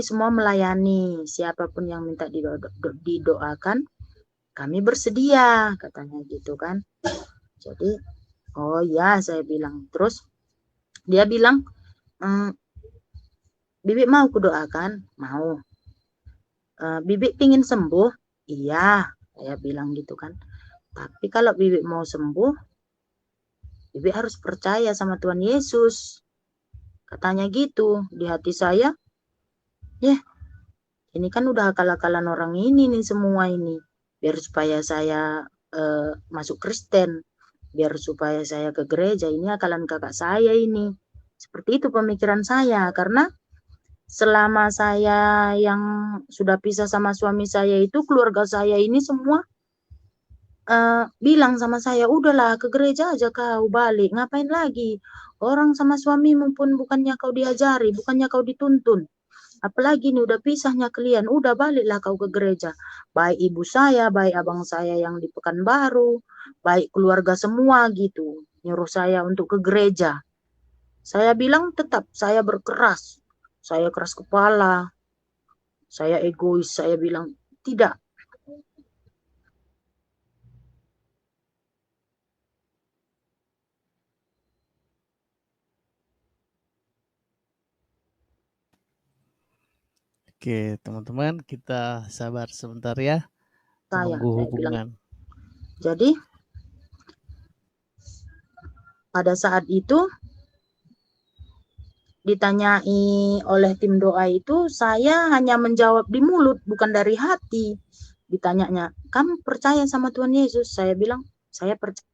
semua melayani siapapun yang minta didoakan, kami bersedia katanya gitu kan. Jadi, oh ya, saya bilang. Terus dia bilang, Bibi mau kudoakan? Mau. Bibi pingin sembuh? Iya, saya bilang gitu kan. Tapi kalau Bibi mau sembuh, Bibi harus percaya sama Tuhan Yesus. Katanya gitu. Di hati saya, ini kan udah akal-akalan orang ini nih semua ini. Biar supaya saya masuk Kristen. Biar supaya saya ke gereja. Ini akalan kakak saya ini. Seperti itu pemikiran saya. Karena selama saya yang sudah pisah sama suami saya itu, keluarga saya ini semua bilang sama saya, udahlah ke gereja aja kau balik, ngapain lagi? Orang sama suamimu pun bukannya kau diajari, bukannya kau dituntun. Apalagi nih udah pisahnya kalian, udah baliklah kau ke gereja. Baik ibu saya, baik abang saya yang di Pekanbaru, baik keluarga semua gitu, nyuruh saya untuk ke gereja. Saya bilang tetap saya berkeras, saya keras kepala, saya egois, saya bilang tidak. Oke, teman-teman, kita sabar sebentar ya. Menunggu hubungan. Jadi pada saat itu ditanyai oleh tim doa itu, saya hanya menjawab di mulut, bukan dari hati. Ditanyanya, kamu percaya sama Tuhan Yesus? Saya bilang, saya percaya.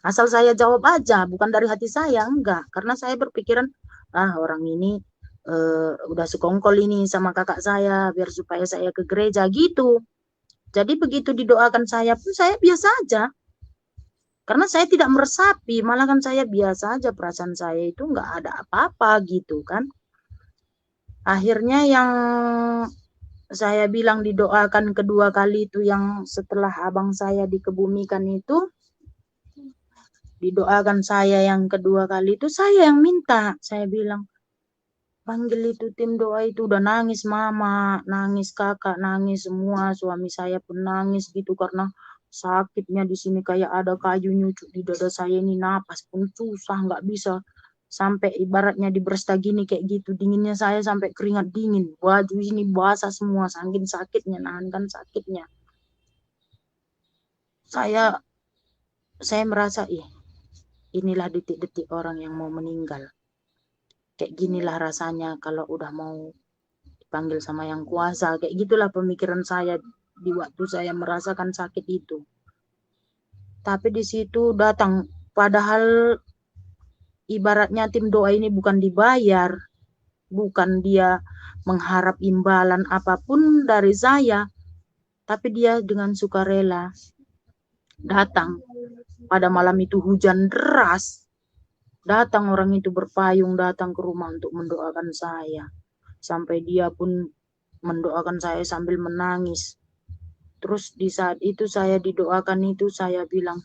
Asal saya jawab aja, bukan dari hati saya, enggak. Karena saya berpikiran, orang ini udah sekongkol ini sama kakak saya, biar supaya saya ke gereja gitu. Jadi begitu didoakan saya pun saya biasa aja. Karena saya tidak meresapi, malah kan saya biasa aja, perasaan saya itu enggak ada apa-apa gitu kan. Akhirnya yang saya bilang didoakan kedua kali itu, yang setelah abang saya dikebumikan itu, didoakan saya yang kedua kali itu, saya yang minta. Saya bilang, panggil itu tim doa itu, udah nangis mama, nangis kakak, nangis semua, suami saya pun nangis gitu karena sakitnya di sini kayak ada kayu nyucuk di dada saya ini, napas pun susah, nggak bisa, sampai ibaratnya dibersta gini kayak gitu, dinginnya saya sampai keringat dingin, baju ini basah semua, saking sakitnya, nahankan sakitnya. Saya merasa, inilah detik-detik orang yang mau meninggal. Kayak ginilah rasanya kalau udah mau dipanggil sama yang kuasa. Kayak gitulah pemikiran saya di waktu saya merasakan sakit itu. Tapi di situ datang, padahal ibaratnya tim doa ini bukan dibayar, bukan dia mengharap imbalan apapun dari saya, tapi dia dengan sukarela datang. Pada malam itu hujan deras, Datang orang itu berpayung datang ke rumah untuk mendoakan saya. Sampai dia pun mendoakan saya sambil menangis. Terus di saat itu saya didoakan itu, saya bilang,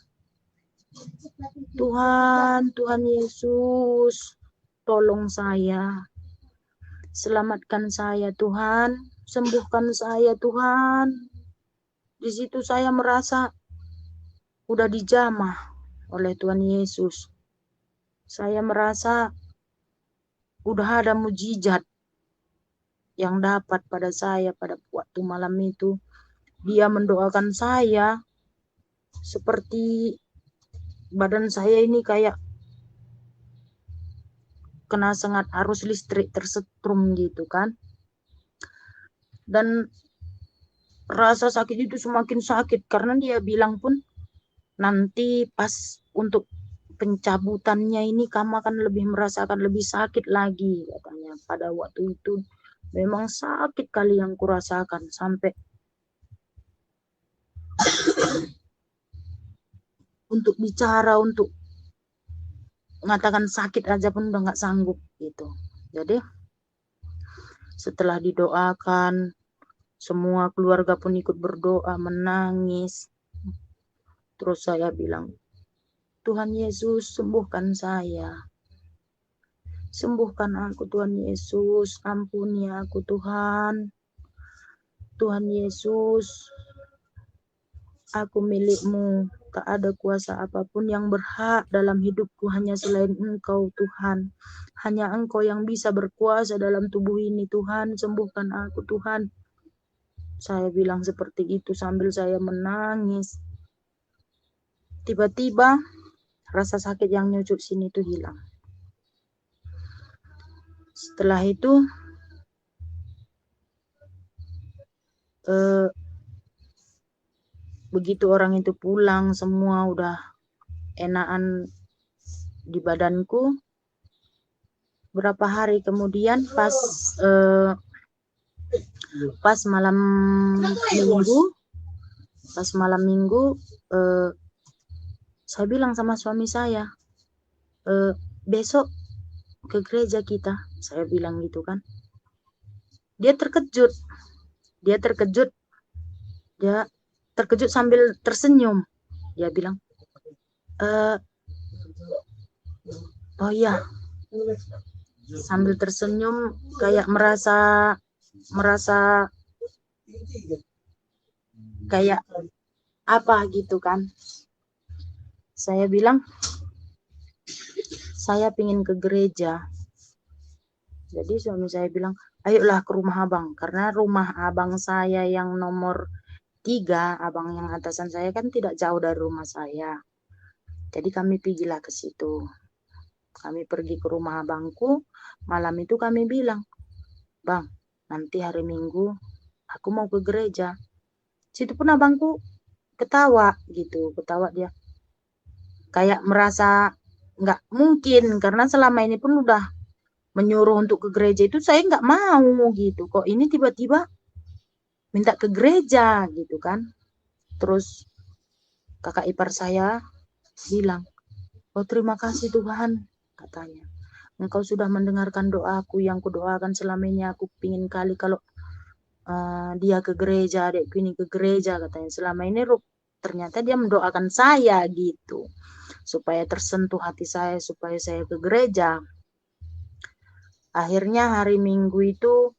Tuhan Yesus, tolong saya. Selamatkan saya Tuhan, sembuhkan saya Tuhan. Di situ saya merasa udah dijamah oleh Tuhan Yesus. Saya merasa udah ada mujizat yang dapat pada saya pada waktu malam itu. Dia mendoakan saya seperti badan saya ini kayak kena sengat arus listrik tersetrum gitu kan. Dan rasa sakit itu semakin sakit karena dia bilang pun nanti pas untuk pencabutannya ini kamu akan lebih merasakan lebih sakit lagi katanya. Pada waktu itu memang sakit kali yang kurasakan sampai untuk bicara, untuk mengatakan sakit aja pun udah nggak sanggup gitu. Jadi setelah didoakan, semua keluarga pun ikut berdoa, menangis. Terus saya bilang, Tuhan Yesus sembuhkan saya. Sembuhkan aku Tuhan Yesus, ampuni aku Tuhan. Tuhan Yesus, aku milik-Mu. Tak ada kuasa apapun yang berhak dalam hidupku hanya selain Engkau Tuhan. Hanya Engkau yang bisa berkuasa dalam tubuh ini Tuhan. Sembuhkan aku Tuhan. Saya bilang seperti itu sambil saya menangis. Tiba-tiba rasa sakit yang nyucuk sini itu hilang. Setelah itu begitu orang itu pulang semua udah enakan di badanku. Berapa hari kemudian pas malam minggu saya bilang sama suami saya, besok ke gereja kita, saya bilang gitu kan. Dia terkejut sambil tersenyum. Dia bilang, oh iya, sambil tersenyum kayak merasa kayak apa gitu kan. Saya bilang, saya pingin ke gereja. Jadi suami saya bilang, ayolah ke rumah abang. Karena rumah abang saya yang nomor 3, abang yang atasan saya kan tidak jauh dari rumah saya. Jadi kami pergilah ke situ. Kami pergi ke rumah abangku. Malam itu kami bilang, Bang, nanti hari Minggu aku mau ke gereja. Situ pun abangku ketawa gitu. Ketawa dia. Kayak merasa nggak mungkin. Karena selama ini pun udah menyuruh untuk ke gereja itu saya nggak mau gitu. Kok ini tiba-tiba minta ke gereja gitu kan. Terus kakak ipar saya bilang, oh terima kasih Tuhan, katanya. Engkau sudah mendengarkan doaku yang kudoakan selama ini. Aku pingin kali kalau dia ke gereja, adekku ini ke gereja, katanya. Selama ini ternyata dia mendoakan saya gitu. Supaya tersentuh hati saya, supaya saya ke gereja. Akhirnya hari Minggu itu,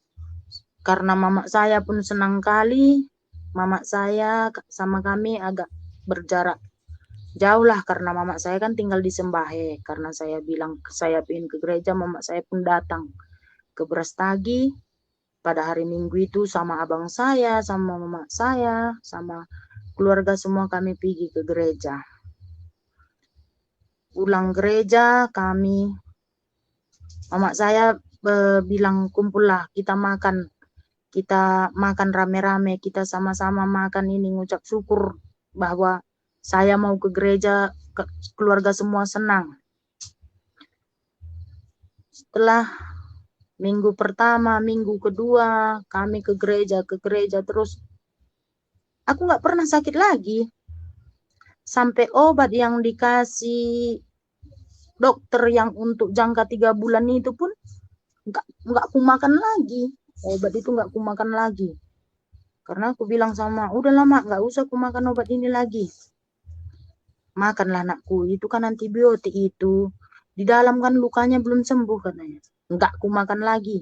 karena mama saya pun senang kali, mama saya sama kami agak berjarak jauh lah, karena mama saya kan tinggal di Sembahe. Karena saya bilang saya ingin ke gereja, mama saya pun datang ke Brastagi pada hari Minggu itu sama abang saya, sama mama saya, sama keluarga semua kami pergi ke gereja. Pulang gereja kami, mama saya bilang kumpullah kita makan rame-rame, kita sama-sama makan ini, ngucap syukur bahwa saya mau ke gereja, keluarga semua senang. Setelah minggu pertama, minggu kedua, kami ke gereja terus. Aku nggak pernah sakit lagi. Sampai obat yang dikasih dokter yang untuk jangka 3 bulan itu pun nggak aku makan lagi. Obat itu nggak aku makan lagi. Karena aku bilang sama, udah lama nggak usah aku makan obat ini lagi. Makanlah anakku, itu kan antibiotik itu. Di dalam kan lukanya belum sembuh katanya. Nggak aku makan lagi.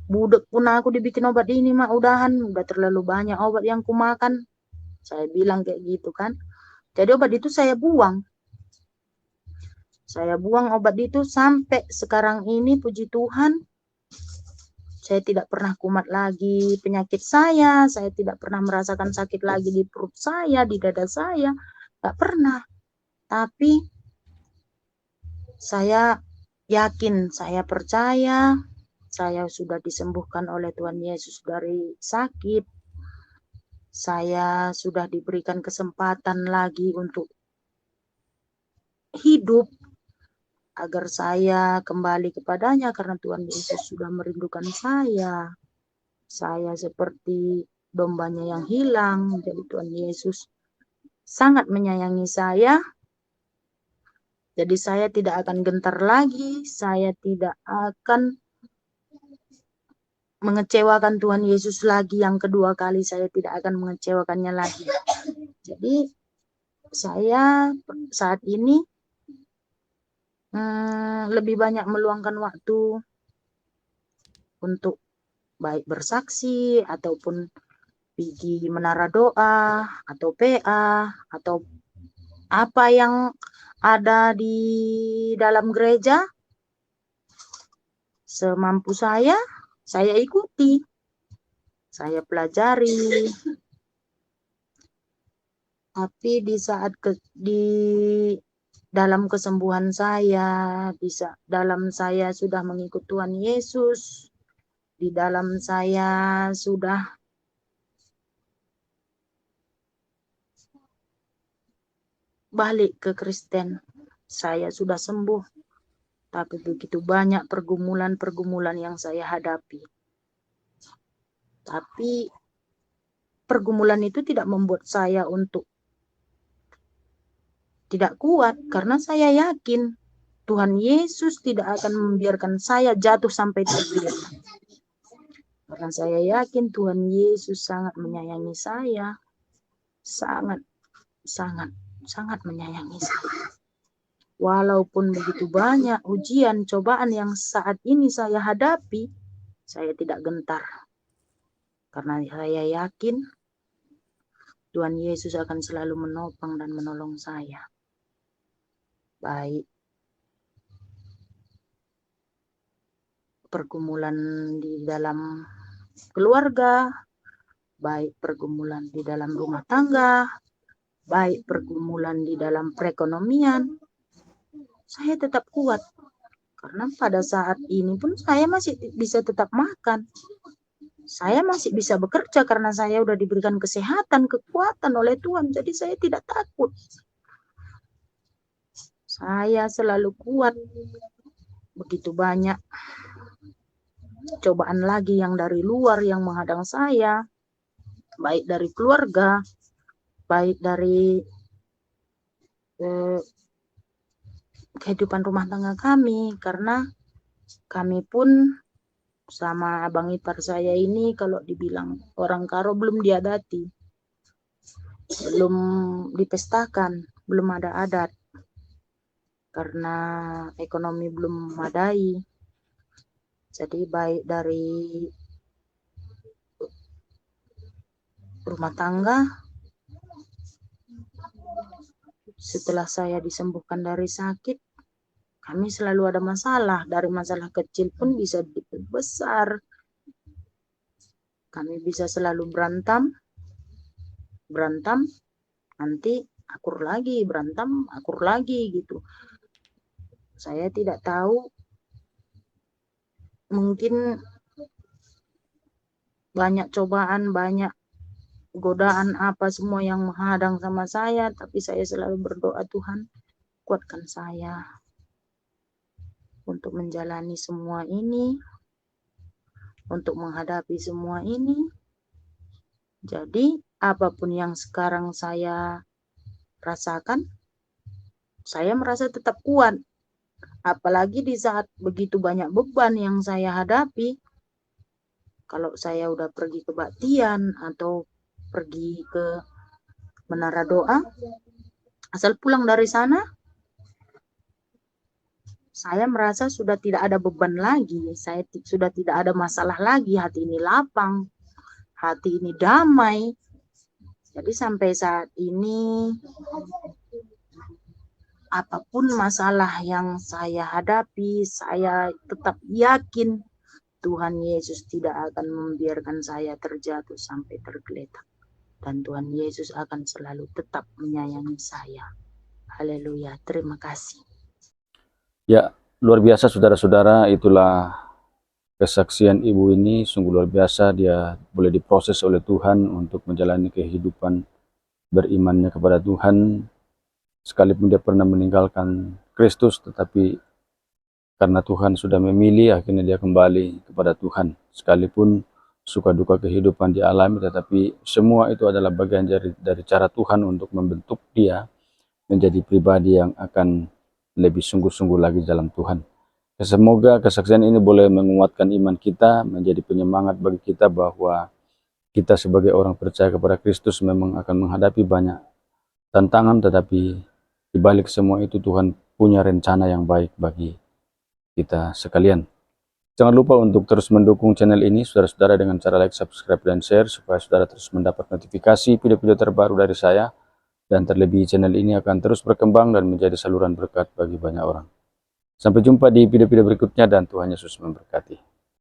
Budek pun aku dibikin obat ini, mak udahan. Udah terlalu banyak obat yang ku makan. Saya bilang kayak gitu kan. Jadi obat itu saya buang. Saya buang obat itu sampai sekarang ini, puji Tuhan, saya tidak pernah kumat lagi penyakit saya tidak pernah merasakan sakit lagi di perut saya, di dada saya, nggak pernah. Tapi saya yakin, saya percaya, saya sudah disembuhkan oleh Tuhan Yesus dari sakit. Saya sudah diberikan kesempatan lagi untuk hidup, agar saya kembali kepadanya karena Tuhan Yesus sudah merindukan saya. Saya seperti dombanya yang hilang, jadi Tuhan Yesus sangat menyayangi saya. Jadi saya tidak akan gentar lagi, saya tidak akan mengecewakan Tuhan Yesus lagi yang kedua kali, saya tidak akan mengecewakannya lagi. Jadi saya saat ini lebih banyak meluangkan waktu untuk baik bersaksi ataupun pergi menara doa atau PA atau apa yang ada di dalam gereja, semampu saya ikuti, saya pelajari. Tapi di saat di dalam kesembuhan saya, dalam saya sudah mengikut Tuhan Yesus, di dalam saya sudah balik ke Kristen, saya sudah sembuh. Tapi begitu banyak pergumulan-pergumulan yang saya hadapi. Tapi pergumulan itu tidak membuat saya untuk tidak kuat, karena saya yakin Tuhan Yesus tidak akan membiarkan saya jatuh sampai terjatuh. Karena saya yakin Tuhan Yesus sangat menyayangi saya, sangat menyayangi saya. Walaupun begitu banyak ujian, cobaan yang saat ini saya hadapi, saya tidak gentar. Karena saya yakin Tuhan Yesus akan selalu menopang dan menolong saya. Baik pergumulan di dalam keluarga, baik pergumulan di dalam rumah tangga, baik pergumulan di dalam perekonomian, saya tetap kuat. Karena pada saat ini pun saya masih bisa tetap makan. Saya masih bisa bekerja karena saya sudah diberikan kesehatan, kekuatan oleh Tuhan. Jadi saya tidak takut. Saya selalu kuat. Begitu banyak cobaan lagi yang dari luar yang menghadang saya, baik dari keluarga, baik dari kehidupan rumah tangga kami, karena kami pun sama abang ipar saya ini kalau dibilang orang Karo belum diadati, belum dipestakan, belum ada adat karena ekonomi belum memadai. Jadi baik dari rumah tangga, setelah saya disembuhkan dari sakit, kami selalu ada masalah. Dari masalah kecil pun bisa besar. Kami bisa selalu berantem, nanti akur lagi, berantem, akur lagi gitu. Saya tidak tahu, mungkin banyak cobaan, banyak godaan apa semua yang menghadang sama saya, tapi saya selalu berdoa, Tuhan kuatkan saya untuk menjalani semua ini, untuk menghadapi semua ini. Jadi apapun yang sekarang saya rasakan, saya merasa tetap kuat. Apalagi di saat begitu banyak beban yang saya hadapi. Kalau saya udah pergi kebaktian atau pergi ke menara doa, asal pulang dari sana, saya merasa sudah tidak ada beban lagi. Saya sudah tidak ada masalah lagi. Hati ini lapang, hati ini damai. Jadi sampai saat ini, apapun masalah yang saya hadapi, saya tetap yakin Tuhan Yesus tidak akan membiarkan saya terjatuh sampai tergeletak. Dan Tuhan Yesus akan selalu tetap menyayangi saya. Haleluya, terima kasih. Ya, luar biasa saudara-saudara, itulah kesaksian ibu ini, sungguh luar biasa. Dia boleh diproses oleh Tuhan untuk menjalani kehidupan berimannya kepada Tuhan. Sekalipun dia pernah meninggalkan Kristus, tetapi karena Tuhan sudah memilih, akhirnya dia kembali kepada Tuhan. Sekalipun suka duka kehidupan dialami, tetapi semua itu adalah bagian dari cara Tuhan untuk membentuk dia menjadi pribadi yang akan lebih sungguh-sungguh lagi dalam Tuhan. Semoga kesaksian ini boleh menguatkan iman kita, menjadi penyemangat bagi kita bahwa kita sebagai orang percaya kepada Kristus memang akan menghadapi banyak tantangan, tetapi di balik semua itu Tuhan punya rencana yang baik bagi kita sekalian. Jangan lupa untuk terus mendukung channel ini saudara-saudara dengan cara like, subscribe, dan share supaya saudara terus mendapat notifikasi video-video terbaru dari saya. Dan terlebih channel ini akan terus berkembang dan menjadi saluran berkat bagi banyak orang. Sampai jumpa di video-video berikutnya dan Tuhan Yesus memberkati.